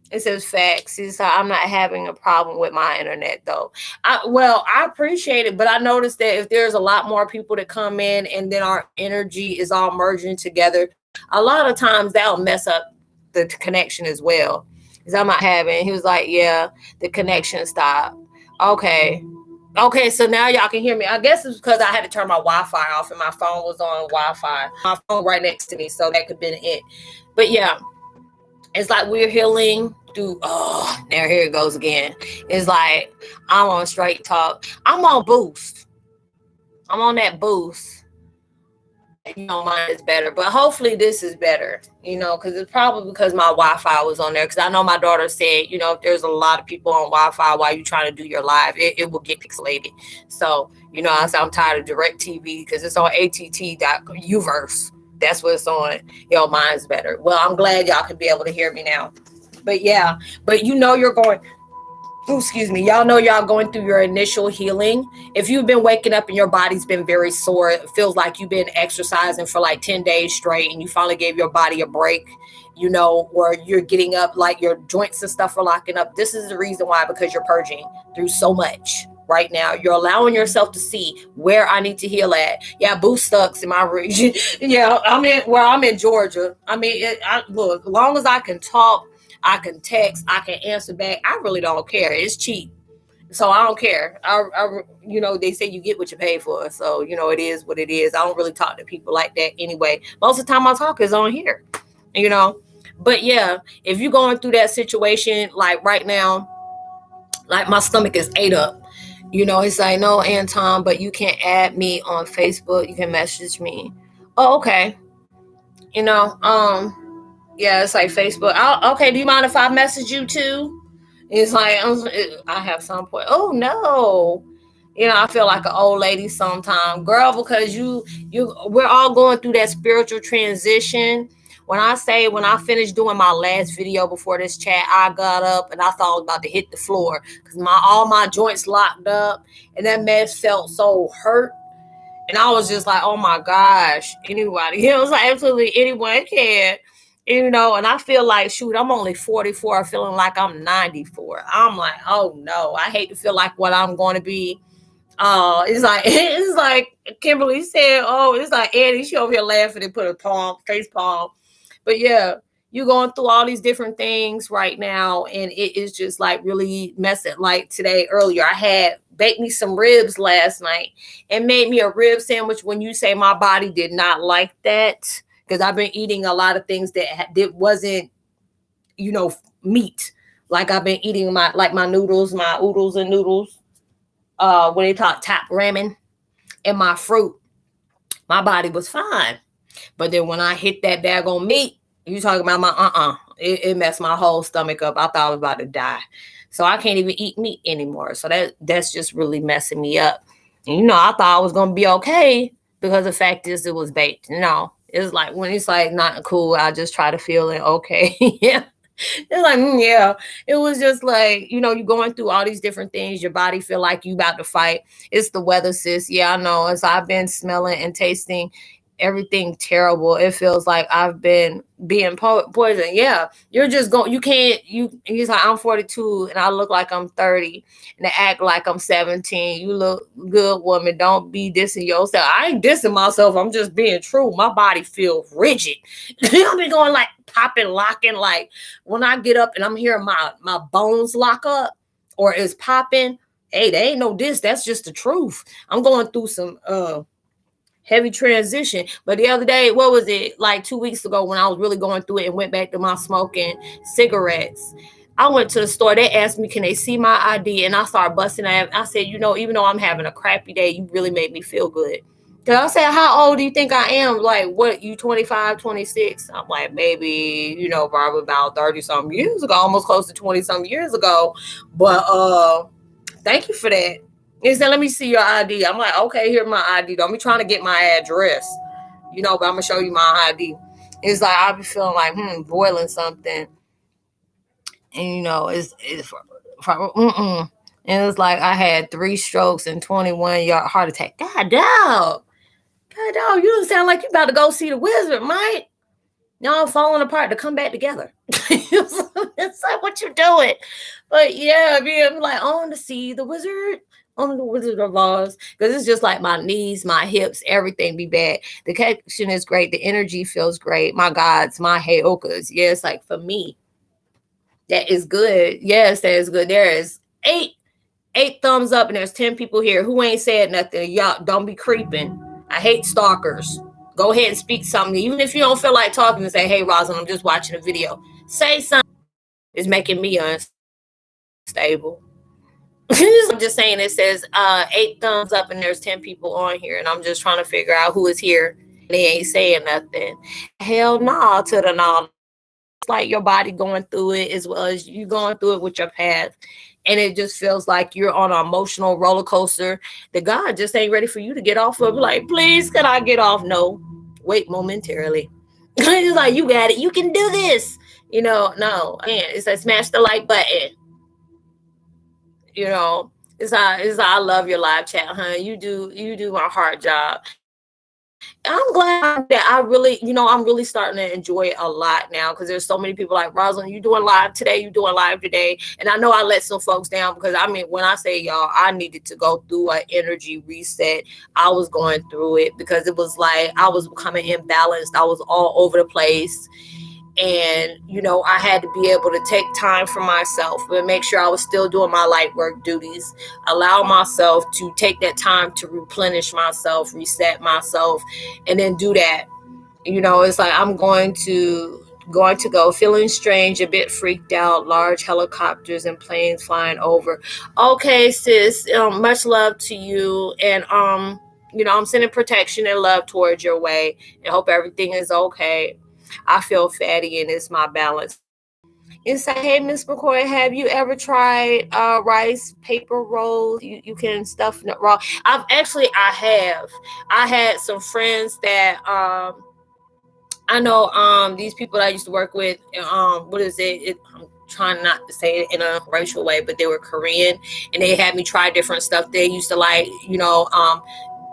It says facts. I'm not having a problem with my internet, though. I appreciate it, but I noticed that if there's a lot more people that come in and then our energy is all merging together, a lot of times that'll mess up the connection as well. Because I'm not having, he was like, yeah, the connection stopped. Okay, so now y'all can hear me. I guess it's because I had to turn my Wi-Fi off and my phone was on Wi-Fi. My phone right next to me, so that could have been it. But yeah, it's like we're healing through. Oh, here it goes again. It's like I'm on straight talk. I'm on boost. I'm on that boost. Mine is better, but hopefully this is better, because it's probably because my Wi-Fi was on there. Because I know my daughter said, if there's a lot of people on Wi-Fi while you're trying to do your live, it will get pixelated. So, I'm tired of DirecTV because it's on ACCT.Uverse. That's what it's on. Mine's better. Well, I'm glad y'all can be able to hear me now. But yeah, you're going. Excuse me. Y'all know y'all going through your initial healing. If you've been waking up and your body's been very sore, it feels like you've been exercising for like 10 days straight and you finally gave your body a break, or you're getting up like your joints and stuff are locking up. This is the reason why, because you're purging through so much right now. You're allowing yourself to see where I need to heal at. Yeah, boost sucks in my region. Yeah, I'm in Georgia. Look, as long as I can talk, I can text, I can answer back. I really don't care. It's cheap. So I don't care. They say you get what you pay for. So, it is what it is. I don't really talk to people like that anyway. Most of the time I talk is on here, But yeah, if you're going through that situation, like right now, like my stomach is ate up. It's like, no, Anton, but you can't add me on Facebook. You can message me. Oh, okay. Yeah, it's like Facebook. Okay, do you mind if I message you too? It's like I have some point. Oh no, I feel like an old lady sometimes, girl, because we're all going through that spiritual transition. When I finished doing my last video before this chat, I got up and I thought I was about to hit the floor because all my joints locked up, and that mess felt so hurt. And I was just like, oh my gosh, anybody, it was like absolutely anyone can, and I feel like, shoot, I'm only 44, feeling like I'm 94. I'm like, oh no, I hate to feel like what I'm going to be. It's like Kimberly said, oh, it's like Eddie, she over here laughing and put a face palm. But yeah, you're going through all these different things right now, and it is just like really messing. Like today, earlier, I had baked me some ribs last night and made me a rib sandwich. When you say my body did not like that, because I've been eating a lot of things that wasn't, meat. Like I've been eating my noodles, my oodles and noodles. When they talk top ramen and my fruit, my body was fine. But then when I hit that bag on meat, you talking about my it messed my whole stomach up. I thought I was about to die. So I can't even eat meat anymore. So that's just really messing me up. And, I thought I was gonna be okay because the fact is it was baked. It's like when it's like not cool, I just try to feel it okay. Yeah. It's like, yeah, it was just like, you're going through all these different things. Your body feel like you about to fight. It's the weather, sis. Yeah, I know. As I've been smelling and tasting everything terrible, it feels like I've been being poisoned. Yeah, you're just going, you can't, he's like, I'm 42 and I look like I'm 30 and I act like I'm 17. You look good, woman. Don't be dissing yourself. I ain't dissing myself. I'm just being true. My body feels rigid. I've been going like popping, locking, like when I get up and I'm hearing my bones lock up or it's popping. Hey, they ain't no diss. That's just the truth. I'm going through some heavy transition. But the other day, what was it, like 2 weeks ago, when I was really going through it and went back to my smoking cigarettes, I went to the store. They asked me, can they see my ID? And I started busting out. I said, even though I'm having a crappy day, you really made me feel good. Because I said, how old do you think I am? Like, what, you 25, 26? I'm like, maybe, probably about 30 something years ago, almost close to 20 something years ago. But thank you for that. He said, let me see your ID. I'm like, okay, here's my ID. Don't be trying to get my address, but I'm going to show you my ID. It's like, I'll be feeling like, boiling something. And, it's and it's like I had 3 strokes and 21-yard heart attack. God, dog, you don't sound like you about to go see the wizard, mate. Y'all falling apart to come back together. It's like, what you doing? But yeah, I'm like, on to see the wizard. On the Wizard of Oz, because it's just like my knees, my hips, everything be bad. The connection is great. The energy feels great. My gods, my Heyokas. Yeah, it's like for me, that is good. Yes, that is good. There is eight thumbs up, and there's 10 people here who ain't said nothing. Y'all don't be creeping. I hate stalkers. Go ahead and speak something. Even if you don't feel like talking, and say, hey, Roslynn, I'm just watching a video. Say something. It's making me unstable. I'm just saying, it says 8 thumbs up and there's 10 people on here, and I'm just trying to figure out who is here. They ain't saying nothing. Hell nah to the nah. It's like your body going through it as well as you going through it with your path. And it just feels like you're on an emotional roller coaster that God just ain't ready for you to get off of. Like, please, can I get off? No. Wait momentarily. It's like, you got it. You can do this. No. Man, it's like, smash the like button. I love your live chat, huh? You do my heart job. I'm glad that I'm really starting to enjoy it a lot now, because there's so many people like, Roslynn, you doing live today, and I know I let some folks down, because when I say y'all, I needed to go through an energy reset. I was going through it because it was like I was becoming imbalanced. I was all over the place. And, I had to be able to take time for myself, but make sure I was still doing my light work duties, allow myself to take that time to replenish myself, reset myself, and then do that. It's like I'm going to go feeling strange, a bit freaked out, large helicopters and planes flying over. Okay, sis, much love to you. And, I'm sending protection and love towards your way, and hope everything is okay. I feel fatty, and it's my balance. It's like, hey, Miss McCoy, have you ever tried rice paper rolls? You can stuff it raw. I have. I had some friends that I know these people that I used to work with, what is I'm trying not to say it in a racial way, but they were Korean and they had me try different stuff. They used to like,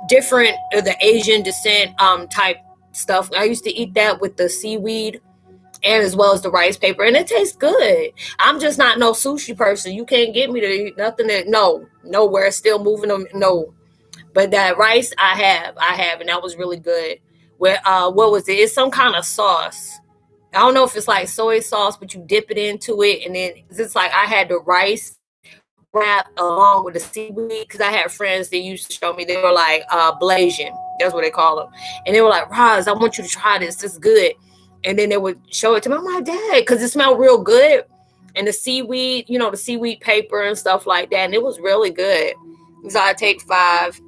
different the Asian descent type stuff. I used to eat that with the seaweed and as well as the rice paper, and it tastes good. I'm just not no sushi person. You can't get me to eat nothing that nowhere still moving them. No, but that rice I have, and that was really good. Where what was it? It's some kind of sauce. I don't know if it's like soy sauce, but you dip it into it, and then it's like I had the rice wrap along with the seaweed because I had friends that used to show me. They were like Blasian, that's what they call them, and they were like, Roz, I want you to try this. It's good. And then they would show it to me. I'm like, Dad, because it smelled real good, and the seaweed, the seaweed paper and stuff like that, and it was really good. So I take 5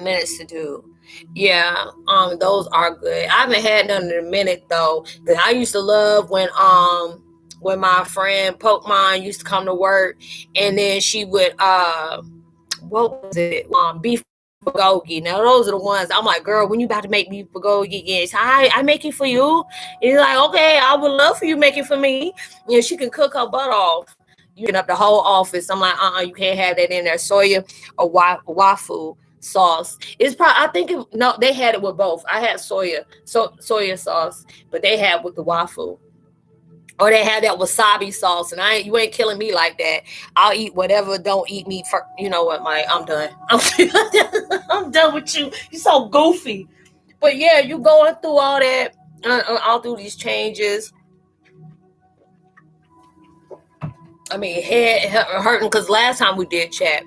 minutes to do. Yeah, those are good. I haven't had none in a minute though, because I used to love when my friend Pokemon used to come to work, and then she would what was it? Beef bulgogi. Now those are the ones I'm like, girl, when you about to make beef bulgogi again? So I make it for you. And he's like, okay, I would love for you to make it for me. She can cook her butt off. You get up the whole office. I'm like, you can't have that in there. Soya or wafu sauce. It's probably, I think no, they had it with both. I had soya sauce, but they had with the wafu. Or they had that wasabi sauce, and you ain't killing me like that. I'll eat whatever. Don't eat me for. You know what, Mike? I'm done. I'm done with you. You're so goofy. But yeah, you going through all that, all through these changes. I mean, head hurting because last time we did chat,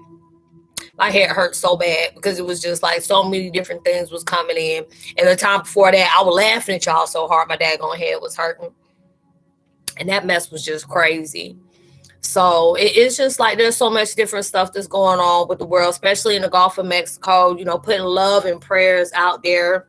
my head hurt so bad because it was just like so many different things was coming in. And the time before that, I was laughing at y'all so hard my daggone head was hurting. And that mess was just crazy. So it's just like there's so much different stuff that's going on with the world, especially in the Gulf of Mexico, putting love and prayers out there.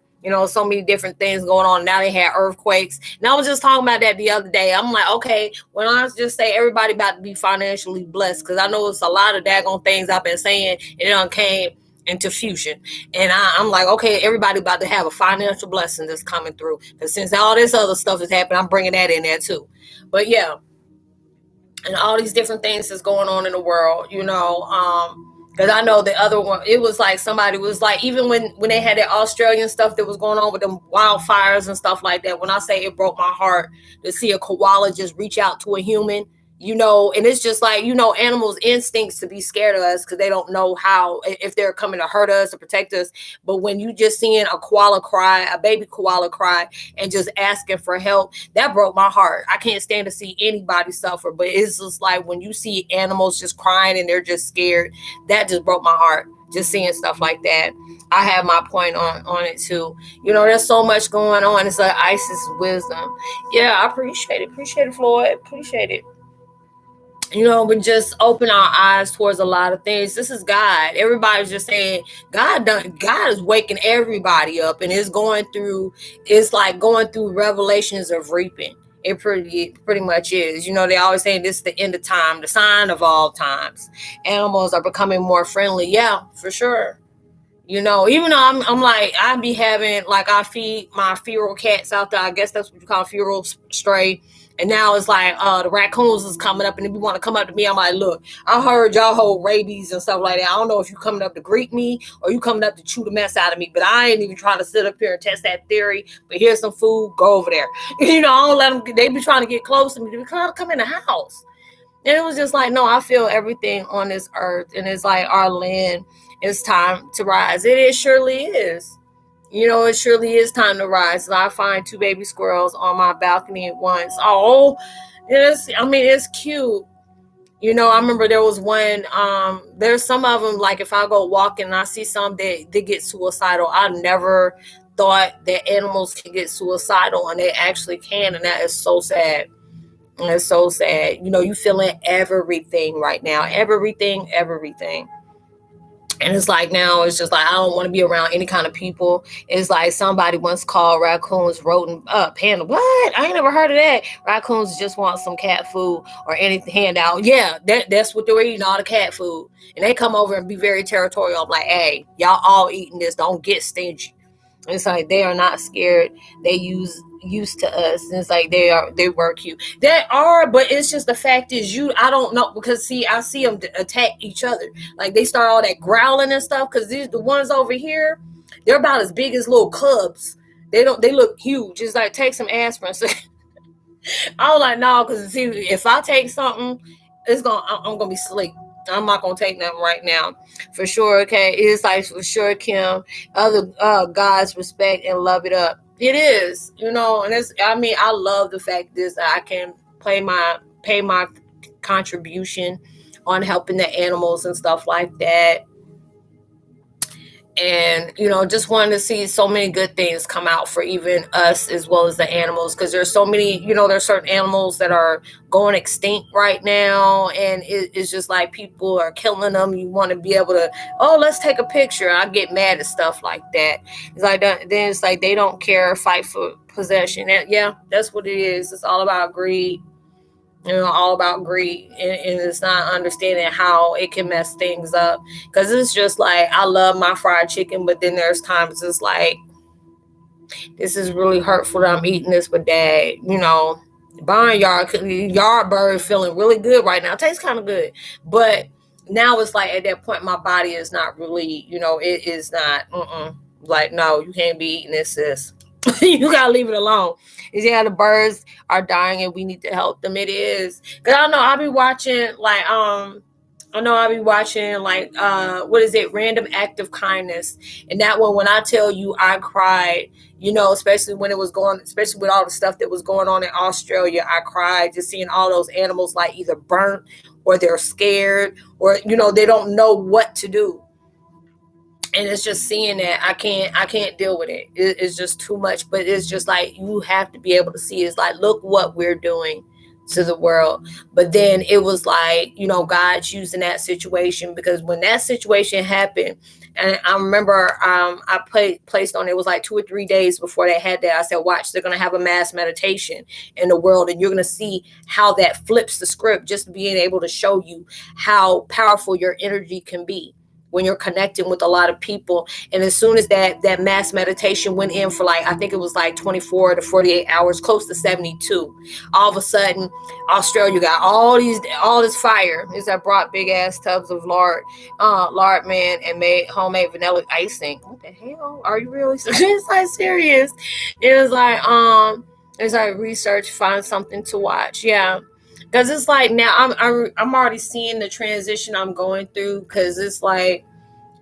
So many different things going on. Now they had earthquakes. And I was just talking about that the other day. I'm like, okay, when I just say everybody about to be financially blessed, because I know it's a lot of daggone things I've been saying, and it done came into fusion. And I'm like, okay, everybody about to have a financial blessing that's coming through. Because since all this other stuff is happening, I'm bringing that in there too. But yeah, and all these different things that's going on in the world, because I know the other one, it was like somebody was like, even when they had that Australian stuff that was going on with them wildfires and stuff like that, when I say it broke my heart to see a koala just reach out to a human, and it's just like, animals' instincts to be scared of us because they don't know how, if they're coming to hurt us or protect us. But when you just seeing a baby koala cry and just asking for help, that broke my heart. I can't stand to see anybody suffer, but it's just like when you see animals just crying and they're just scared, that just broke my heart. Just seeing stuff like that. I have my point on it too. There's so much going on. It's like ISIS wisdom. Yeah, I appreciate it, Floyd. Appreciate it. But just open our eyes towards a lot of things. This is God. Everybody's just saying God is waking everybody up, and it's like going through revelations of reaping. It pretty much is. They always say this is the end of time, the sign of all times. Animals are becoming more friendly. Yeah, for sure. Even though I'm like, I be having, like, I feed my feral cats out there. I guess that's what you call feral stray. And now it's like the raccoons is coming up, and if you want to come up to me, I'm like, look, I heard y'all hold rabies and stuff like that. I don't know if you coming up to greet me or you coming up to chew the mess out of me, but I ain't even trying to sit up here and test that theory. But here's some food, go over there. I don't let them, they be trying to get close to me. They come in the house. And it was just like, no, I feel everything on this earth, and it's like our land, it's time to rise. It surely is. It surely is time to rise. So I find 2 baby squirrels on my balcony at once. Oh, it's cute. I remember there was one, there's some of them, like if I go walking and I see some that they get suicidal. I never thought that animals can get suicidal, and they actually can. And that is so sad. And it's so sad. You feeling everything right now. Everything. And it's like now it's just like I don't want to be around any kind of people. It's like somebody once called raccoons rodent panda. What? I ain't never heard of that. Raccoons just want some cat food or anything handout. Yeah, that's what they're eating, all the cat food. And they come over and be very territorial. I'm like, hey, y'all all eating this. Don't get stingy. It's like they are not scared. They used to us. And it's like they work you. They are, but it's just the fact is I don't know, because see, I see them attack each other. Like they start all that growling and stuff, because the ones over here, they're about as big as little cubs. They look huge. It's like, take some aspirin. So I was like, no, because see, if I take something, I'm gonna be asleep. I'm not gonna take nothing right now, for sure. Okay, it's like for sure, Kim. Other guys respect and love it up. It is, and it's. I mean, I love the fact that I can pay my contribution on helping the animals and stuff like that. And just wanted to see so many good things come out for even us as well as the animals, because there's so many, there's certain animals that are going extinct right now, and it's just like people are killing them. You want to be able to, let's take a picture. I get mad at stuff like that. It's like then it's like they don't care, fight for possession. And yeah, that's what it is. It's all about greed. All about greed, and it's not understanding how it can mess things up. Because it's just like, I love my fried chicken, but then there's times it's like, this is really hurtful that I'm eating this with Dad. Yard bird feeling really good right now. It tastes kind of good, but now it's like at that point my body is not really, it is not. Like, no, you can't be eating this, sis. You gotta leave it alone. Yeah, the birds are dying and we need to help them. It is, because I know I'll be watching like what is it, Random Act of Kindness, and that one, when I tell you I cried, especially when it was especially with all the stuff that was going on in Australia, I cried just seeing all those animals like either burnt or they're scared, or they don't know what to do. And it's just seeing that I can't deal with it. It's just too much. But it's just like, you have to be able to see, it's like, look what we're doing to the world. But then it was like, God's using that situation, because when that situation happened, and I remember I placed on, it was like 2 or 3 days before they had that, I said, watch, they're going to have a mass meditation in the world, and you're going to see how that flips the script, just being able to show you how powerful your energy can be when you're connecting with a lot of people. And as soon as that mass meditation went in for like, I think it was like 24 to 48 hours, close to 72, all of a sudden Australia got all this fire. Is that brought big ass tubs of lard man, and made homemade vanilla icing. What the hell? Are you really? It's like serious. It was like research, find something to watch. Yeah. Because it's like now I'm already seeing the transition I'm going through, because it's like,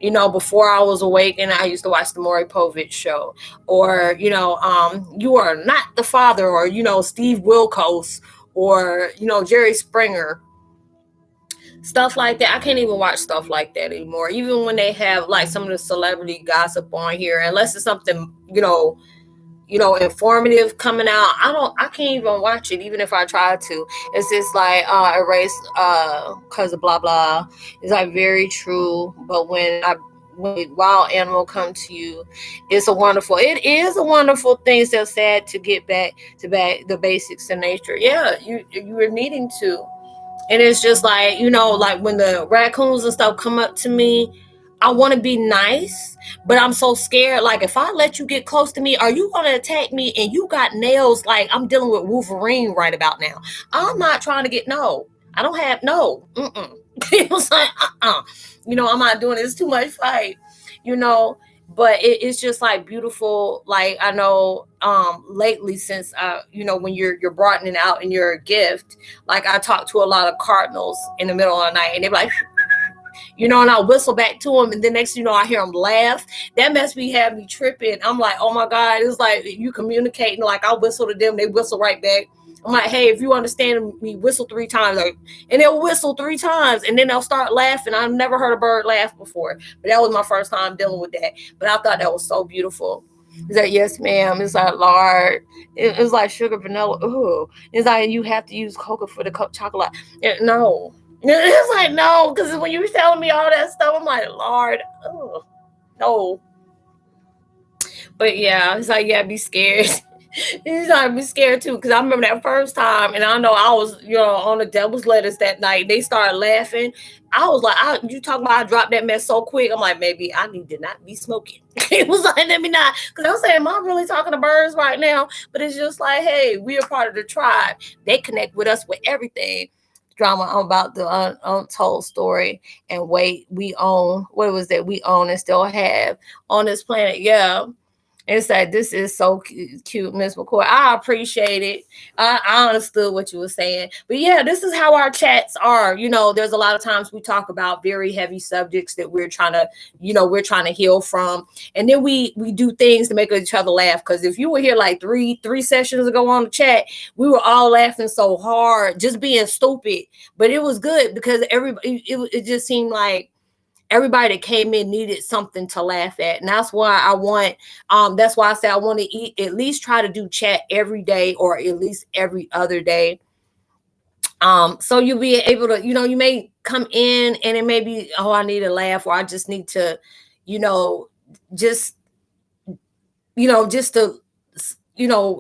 before I was awake and I used to watch the Maury Povich show, or, You Are Not the Father, or, Steve Wilkos, or, Jerry Springer, stuff like that. I can't even watch stuff like that anymore. Even when they have like some of the celebrity gossip on here, unless it's something, informative coming out, I can't even watch it, even if I try to. It's just like erase because of blah blah. It's like very true. But when wild animal come to you, it is a wonderful thing. It's so sad to get back to the basics of nature. Yeah, you were needing to. And it's just like, like when the raccoons and stuff come up to me, I want to be nice, but I'm so scared. Like, if I let you get close to me, are you going to attack me? And you got nails like I'm dealing with Wolverine right about now. I'm not trying to I don't have, no. It was like, I'm not doing it. It's too much fight, But it's just like beautiful. Like, I know lately, since when you're broadening out in your gift, like I talk to a lot of cardinals in the middle of the night, and they're like, and I'll whistle back to them, and the next I hear them laugh. That must be having me tripping. I'm like, oh my God, it's like you communicating. Like, I'll whistle to them, they whistle right back. I'm like, hey, if you understand me, whistle 3 times. And they'll whistle 3 times, and then they'll start laughing. I've never heard a bird laugh before, but that was my first time dealing with that. But I thought that was so beautiful. It's like, yes, ma'am. It's like lard. It's like sugar, vanilla. Ooh. It's like you have to use cocoa for the chocolate. No. It's like, no, because when you were telling me all that stuff, I'm like, Lord, oh, no. But yeah, it's like, yeah, be scared. He's like, be scared too, because I remember that first time, and I know I was, on the devil's lettuce that night. They started laughing. I was like, you talking about I dropped that mess so quick. I'm like, maybe I need to not be smoking. It was like, let me not, because I was saying, am I really talking to birds right now? But it's just like, hey, we are part of the tribe. They connect with us with everything. Drama about the untold story and weight we own. What was that we own and still have on this planet? Yeah. It's like, this is so cute, Miss Mckoy. I appreciate it. I understood what you were saying. But yeah, this is how our chats are. There's a lot of times we talk about very heavy subjects that we're trying to heal from. And then we do things to make each other laugh. Because if you were here like three sessions ago on the chat, we were all laughing so hard, just being stupid. But it was good because everybody, it just seemed like everybody that came in needed something to laugh at. And that's why that's why I say I want to at least try to do chat every day or at least every other day. So you'll be able to, you may come in and it may be, oh, I need a laugh, or I just need to, just, just to,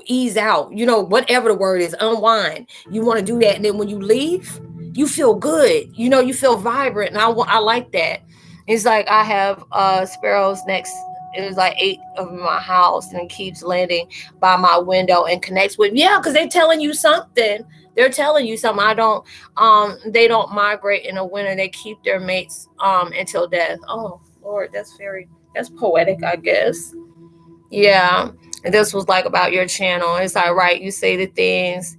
ease out, whatever the word is, unwind. You want to do that. And then when you leave, you feel good, you feel vibrant. And I like that. It's like I have sparrows next. It was like 8 of my house, and it keeps landing by my window and connects with, yeah, because they're telling you something. They're telling you something. They don't migrate in the winter. They keep their mates until death. Oh Lord, that's poetic, I guess. Yeah. And this was like about your channel. It's like, right, you say the things,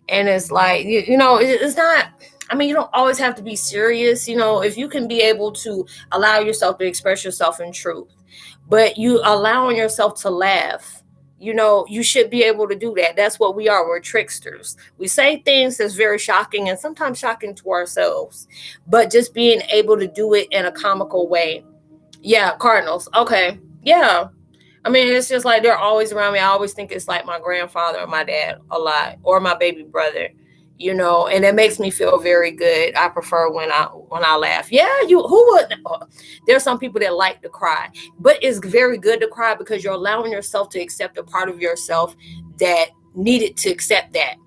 and it's like, it's not, you don't always have to be serious. If you can be able to allow yourself to express yourself in truth, but you allowing yourself to laugh, you should be able to do that. That's what we are. We're tricksters. We say things that's very shocking and sometimes shocking to ourselves, but just being able to do it in a comical way. Yeah, Cardinals. Okay. Yeah. It's just like they're always around me. I always think it's like my grandfather or my dad a lot, or my baby brother, and it makes me feel very good. I prefer when I laugh. Yeah, who would? There's some people that like to cry, but it's very good to cry because you're allowing yourself to accept a part of yourself that needed to accept that,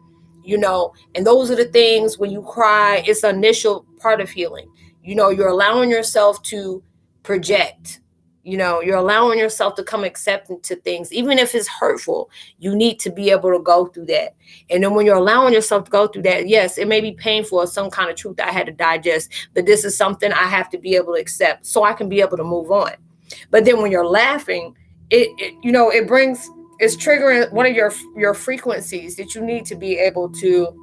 and those are the things when you cry, it's an initial part of healing. You're allowing yourself to project. You're allowing yourself to come accepting to things, even if it's hurtful. You need to be able to go through that. And then when you're allowing yourself to go through that, yes, it may be painful or some kind of truth that I had to digest, but this is something I have to be able to accept so I can be able to move on. But then when you're laughing, it's triggering one of your frequencies that you need to be able to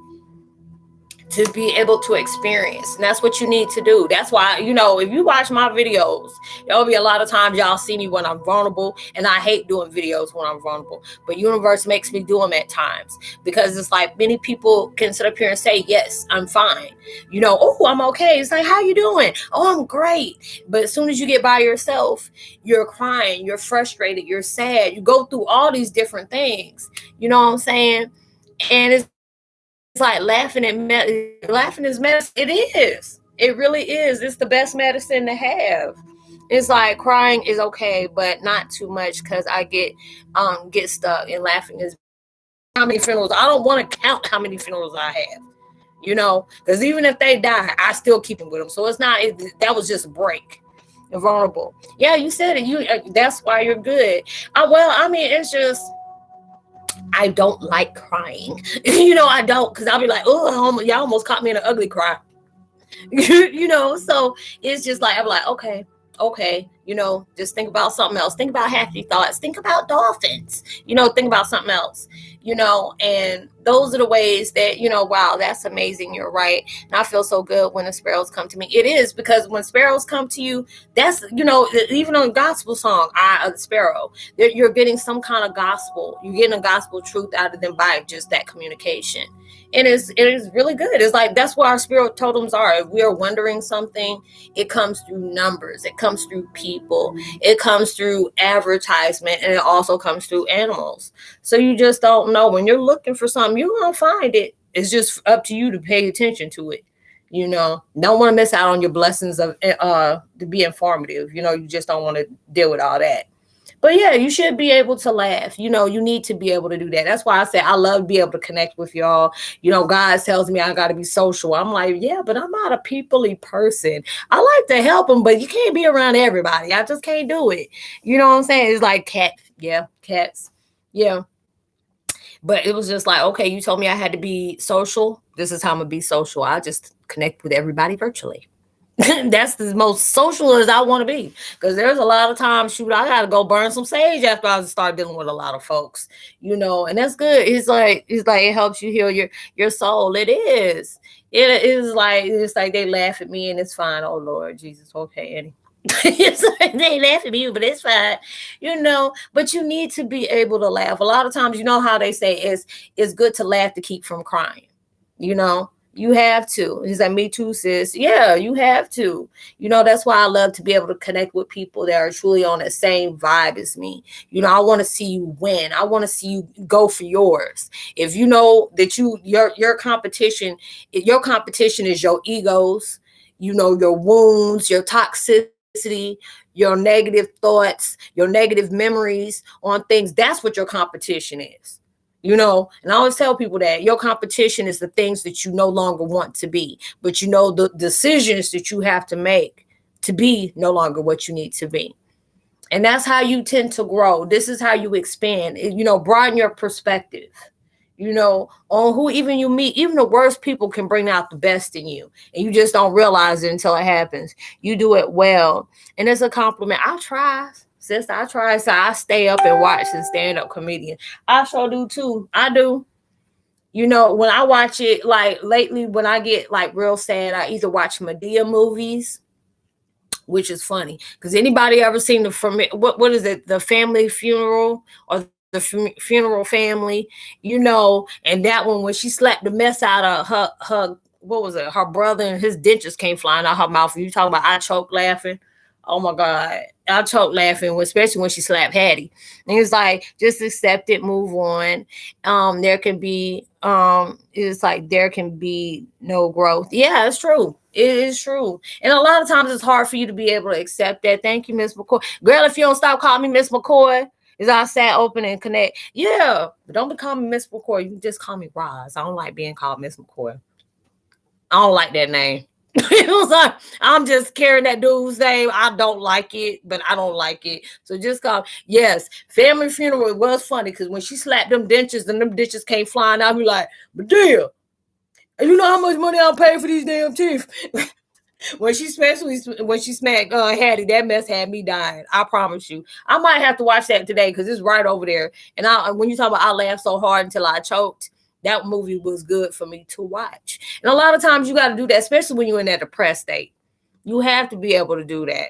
experience. And that's what you need to do. That's why, if you watch my videos, there'll be a lot of times y'all see me when I'm vulnerable, and I hate doing videos when I'm vulnerable, but universe makes me do them at times, because it's like many people can sit up here and say, yes, I'm fine. Oh, I'm okay. It's like, how you doing? Oh, I'm great. But as soon as you get by yourself, you're crying, you're frustrated, you're sad, you go through all these different things. You know what I'm saying? And it's like laughing is medicine. It is. It really is. It's the best medicine to have. It's like crying is okay, but not too much, because I get stuck. And laughing is, how many funerals? I don't want to count how many funerals I have. Because even if they die, I still keep them with them. So it's not. That was just a break. Vulnerable. Yeah, you said it. That's why you're good. It's just, I don't like crying. I don't, because I'll be like, oh, y'all almost caught me in an ugly cry. So it's just like, I'm like, okay, just think about something else. Think about happy thoughts. Think about dolphins. Think about something else. And those are the ways that, wow, that's amazing. You're right. And I feel so good when the sparrows come to me. It is, because when sparrows come to you, that's, even on a gospel song, the sparrow, you're getting some kind of gospel. You're getting a gospel truth out of them by just that communication. It is really good. It's like, that's what our spirit totems are. If we are wondering something, it comes through numbers, it comes through people, it comes through advertisement, and it also comes through animals. So you just don't know. When you're looking for something, you're gonna find it. It's just up to you to pay attention to it. You know, don't want to miss out on your blessings of to be informative. You know, you just don't want to deal with all that. But yeah, you should be able to laugh. You know, you need to be able to do that. That's why I say I love to be able to connect with y'all. You know, God tells me I got to be social. I'm like, yeah, but I'm not a peoply person. I like to help them, but you can't be around everybody. I just can't do it. You know what I'm saying? It's like cats. Yeah. But it was just like, okay, you told me I had to be social. This is how I'm going to be social. I just connect with everybody virtually. That's the most social as I want to be. Because there's a lot of times, shoot, I got to go burn some sage after I start dealing with a lot of folks, you know, and that's good. It's like it helps you heal your soul. It is. It is like, it's like they laugh at me and it's fine. Oh, Lord Jesus. Okay, Annie. It's like they laugh at you, but it's fine, you know. But you need to be able to laugh. A lot of times, you know how they say it's good to laugh to keep from crying. You know, you have to. He's like, me too, sis. Yeah, you have to. You know, that's why I love to be able to connect with people that are truly on the same vibe as me. You know, I want to see you win. I want to see you go for yours. If you know that your competition is your egos, you know, your wounds, your toxicity, your negative thoughts, your negative memories on things. That's what your competition is. You know, and I always tell people that your competition is the things that you no longer want to be, but you know, the decisions that you have to make to be no longer what you need to be. And that's how you tend to grow. This is how you expand, you know, broaden your perspective, you know, on who even you meet. Even the worst people can bring out the best in you. And you just don't realize it until it happens. You do it well. And it's a compliment. I try, sis. I try. So I stay up and watch and stand up comedian. I sure do too. I do. You know, when I watch it, like lately, when I get like real sad, I either watch Medea movies, which is funny because anybody ever seen what is it, the family funeral or the funeral family, you know, and that one when she slapped the mess out of her what was it, her brother, and his dentures came flying out her mouth. You talking about I choke laughing. Oh my God. I choke laughing, especially when she slapped Hattie. And it's like, just accept it, move on. There can be it's like there can be no growth. Yeah, it's true. It is true. And a lot of times it's hard for you to be able to accept that. Thank you, Miss McCoy. Girl, if you don't stop calling me Miss McCoy, is I sat open and connect. Yeah, but don't be calling me Miss McCoy. You can just call me Roz. I don't like being called Miss McCoy. I don't like that name. It was like, I'm just carrying that dude's name. I don't like it, but I don't like it. So just call. Yes, family funeral. It was funny because when she slapped them dentures and them dentures came flying out, be like, but damn, you know how much money I'm paying for these damn teeth. When she smacked Hattie, that mess had me dying. I promise you. I might have to watch that today because it's right over there. And when you talk about I laughed so hard until I choked, that movie was good for me to watch. And a lot of times you got to do that, especially when you're in that depressed state. You have to be able to do that,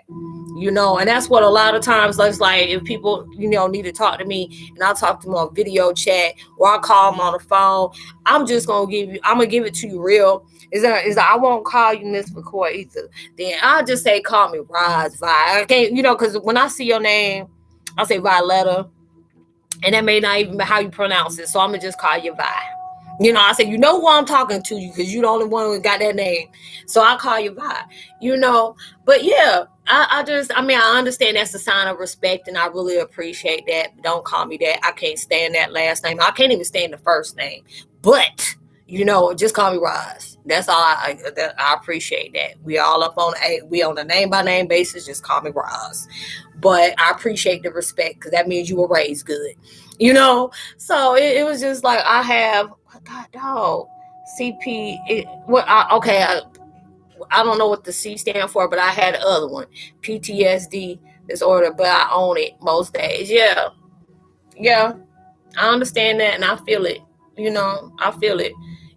you know, and that's what a lot of times it's like if people, you know, need to talk to me and I'll talk to them on video chat or I'll call them on the phone. I'm gonna give it to you real. Is that I won't call you Miss McCoy either. Then I'll just say call me Roz Vi. I can't, you know, because when I see your name, I'll say Violetta, and that may not even be how you pronounce it. So I'm gonna just call you Vi. You know, I said, you know who I'm talking to you because you're the only one who got that name. So I call you Vi, you know. But yeah, I understand that's a sign of respect and I really appreciate that. But don't call me that. I can't stand that last name. I can't even stand the first name. But, you know, just call me Roz. That's all I appreciate that. We all up on a name by name basis. Just call me Roz. But I appreciate the respect because that means you were raised good, you know. So it was just like I have. God, dog. CP. I don't know what the C stand for, but I had the other one, PTSD disorder. But I own it most days. Yeah. I understand that, and I feel it. You know, I feel it.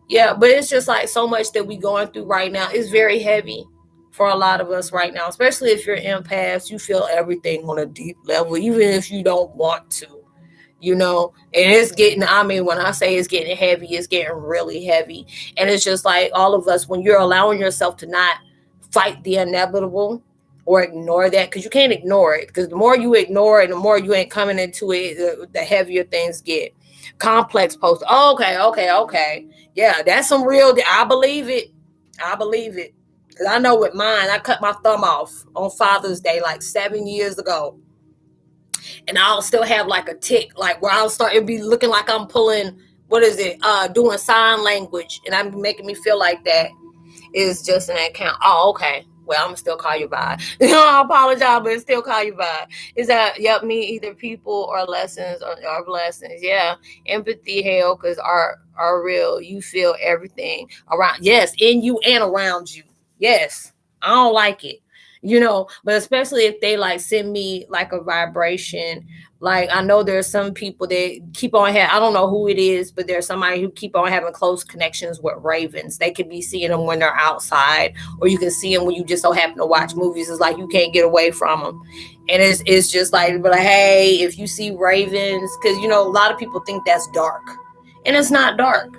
Yeah, but it's just like so much that we going through right now. It's very heavy for a lot of us right now, especially if you're empaths. You feel everything on a deep level, even if you don't want to. You know, and it's getting, when I say it's getting heavy, it's getting really heavy. And it's just like all of us, when you're allowing yourself to not fight the inevitable or ignore that, because you can't ignore it, because the more you ignore it, the more you ain't coming into it, the heavier things get. Complex post. Okay. Yeah, that's some real, I believe it. I believe it. Because I know with mine, I cut my thumb off on Father's Day like 7 years ago. And I'll still have like a tick, like where I'll start, it'll be looking like I'm pulling, what is it, doing sign language. And I'm making me feel like that is just an account. Oh, okay. Well, I'm gonna still call you by. I apologize, but still call you by. Is that, yep, me, either people or lessons or blessings. Yeah. Empathy, Heyokas are real. You feel everything around. Yes, in you and around you. Yes. I don't like it. But especially if they like send me like a vibration. Like I know there's some people that keep on having, I don't know who it is, but there's somebody who keep on having close connections with ravens. They could be seeing them when they're outside, or you can see them when you just so happen to watch movies. It's like you can't get away from them. And it's just like, but like, hey, if you see ravens, because a lot of people think that's dark, and it's not dark.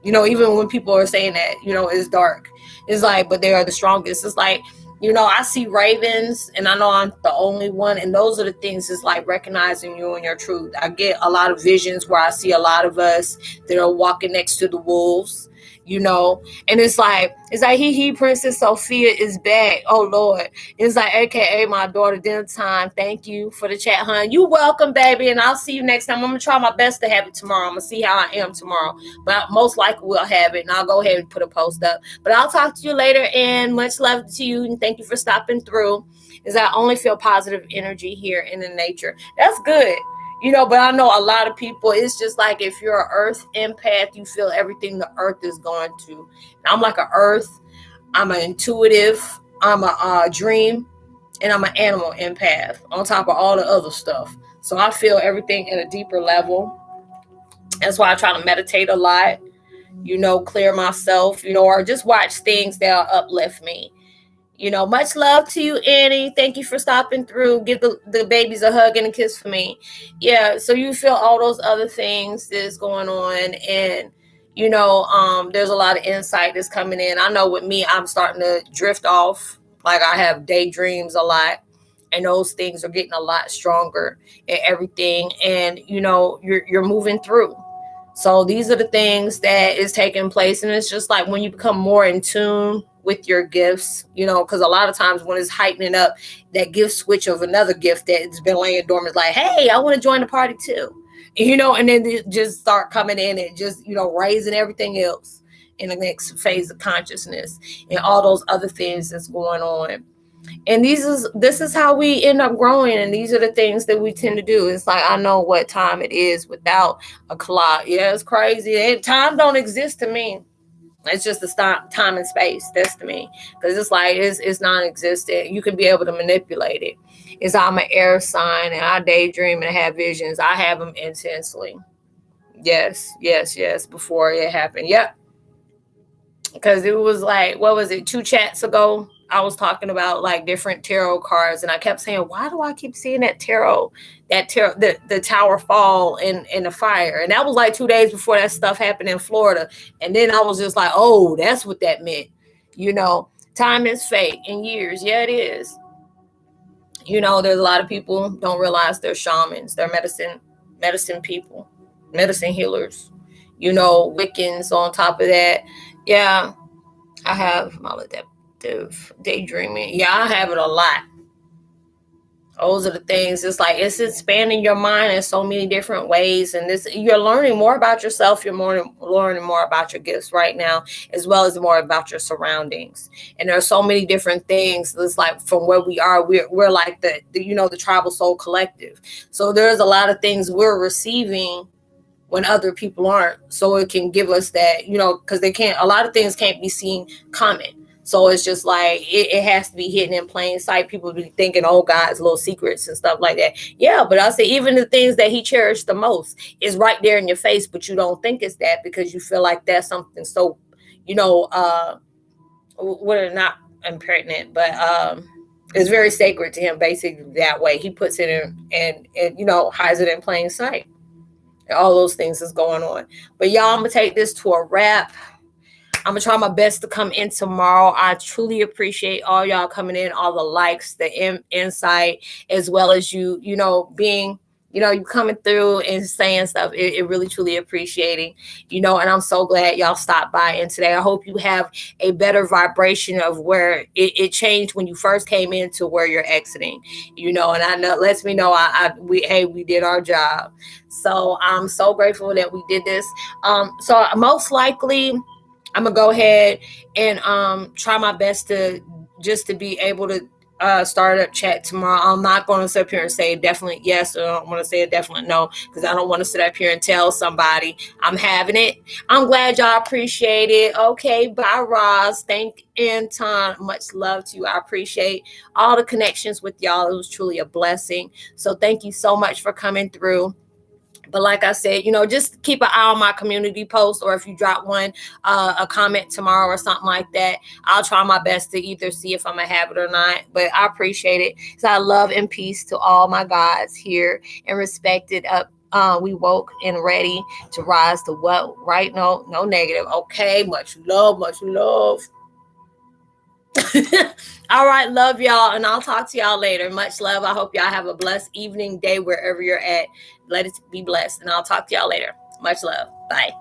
Even when people are saying that, it's dark. It's like, but they are the strongest. It's like, I see ravens, and I know I'm the only one. And those are the things, it's like recognizing you and your truth. I get a lot of visions where I see a lot of us that are walking next to the wolves, and it's like Princess Sophia is back. Oh Lord. It's like, AKA my daughter, dinner time. Thank you for the chat, hon. You welcome, baby. And I'll see you next time. I'm gonna try my best to have it tomorrow. I'm gonna see how I am tomorrow, but most likely we'll have it, and I'll go ahead and put a post up. But I'll talk to you later, and much love to you, and thank you for stopping through. Is I only feel positive energy here in the nature. That's good. But I know a lot of people, it's just like, if you're an earth empath, you feel everything the earth is going to. And I'm like an earth, I'm an intuitive, I'm a dream, and I'm an animal empath on top of all the other stuff. So I feel everything at a deeper level. That's why I try to meditate a lot, clear myself, or just watch things that'll uplift me. Much love to you, Annie. Thank you for stopping through. Give the babies a hug and a kiss for me. Yeah, so you feel all those other things that's going on, and there's a lot of insight that's coming in. I know with me, I'm starting to drift off. Like I have daydreams a lot, and those things are getting a lot stronger and everything. And you're moving through. So these are the things that is taking place, and it's just like when you become more in tune with your gifts, because a lot of times when it's heightening up, that gift switch of another gift that's been laying dormant, like, hey, I want to join the party too, and then they just start coming in and just, raising everything else in the next phase of consciousness and all those other things that's going on. And this is how we end up growing, and these are the things that we tend to do. It's like, I know what time it is without a clock. Yeah, it's crazy. Time don't exist to me. It's just the time and space. That's to me, because it's like it's non-existent. You can be able to manipulate it. It's I'm an air sign, and I daydream and have visions. I have them intensely. Yes. Before it happened. Yep. Because it was like, what was it, 2 chats ago? I was talking about like different tarot cards, and I kept saying, why do I keep seeing that the tower fall in the fire? And that was like 2 days before that stuff happened in Florida. And then I was just like, oh, that's what that meant. Time is fake in years. Yeah, it is. There's a lot of people don't realize they're shamans, they're medicine people, medicine healers, Wiccans on top of that. Yeah, I have maladaptive daydreaming. Yeah, I have it a lot. Those are the things. It's like it's expanding your mind in so many different ways, and you're learning more about yourself. You're learning more about your gifts right now, as well as more about your surroundings. And there are so many different things. It's like from where we are, we're like the tribal soul collective. So there's a lot of things we're receiving when other people aren't. So it can give us that, because a lot of things can't be seen coming. So it's just like, it has to be hidden in plain sight. People be thinking, oh, God's little secrets and stuff like that. Yeah, but I say even the things that he cherished the most is right there in your face, but you don't think it's that because you feel like that's something so, we're not impertinent, but it's very sacred to him, basically that way. He puts it in and hides it in plain sight. All those things is going on. But y'all, I'm going to take this to a wrap. I'm going to try my best to come in tomorrow. I truly appreciate all y'all coming in, all the likes, the insight, as well as you being you coming through and saying stuff. It really truly appreciating, and I'm so glad y'all stopped by. And today I hope you have a better vibration of where it changed when you first came in to where you're exiting, and I know lets me know we did our job. So I'm so grateful that we did this. So most likely I'm gonna go ahead and try my best to be able to start up chat tomorrow. I'm not going to sit up here and say definitely yes, or I don't want to say a definite no, because I don't want to sit up here and tell somebody I'm having it. I'm glad y'all appreciate it. Okay, bye, Roz. Thank Anton. Much love to you. I appreciate all the connections with y'all. It was truly a blessing. So thank you so much for coming through. But like I said, just keep an eye on my community post, or if you drop one, a comment tomorrow or something like that, I'll try my best to either see if I'm going to have it or not. But I appreciate it. So I love and peace to all my gods here, and respected up. We woke and ready to rise to what? Right? No negative. Okay. Much love. Much love. All right, love y'all, and I'll talk to y'all later. Much love. I hope y'all have a blessed evening, day, wherever you're at. Let it be blessed, and I'll talk to y'all later. Much love. Bye.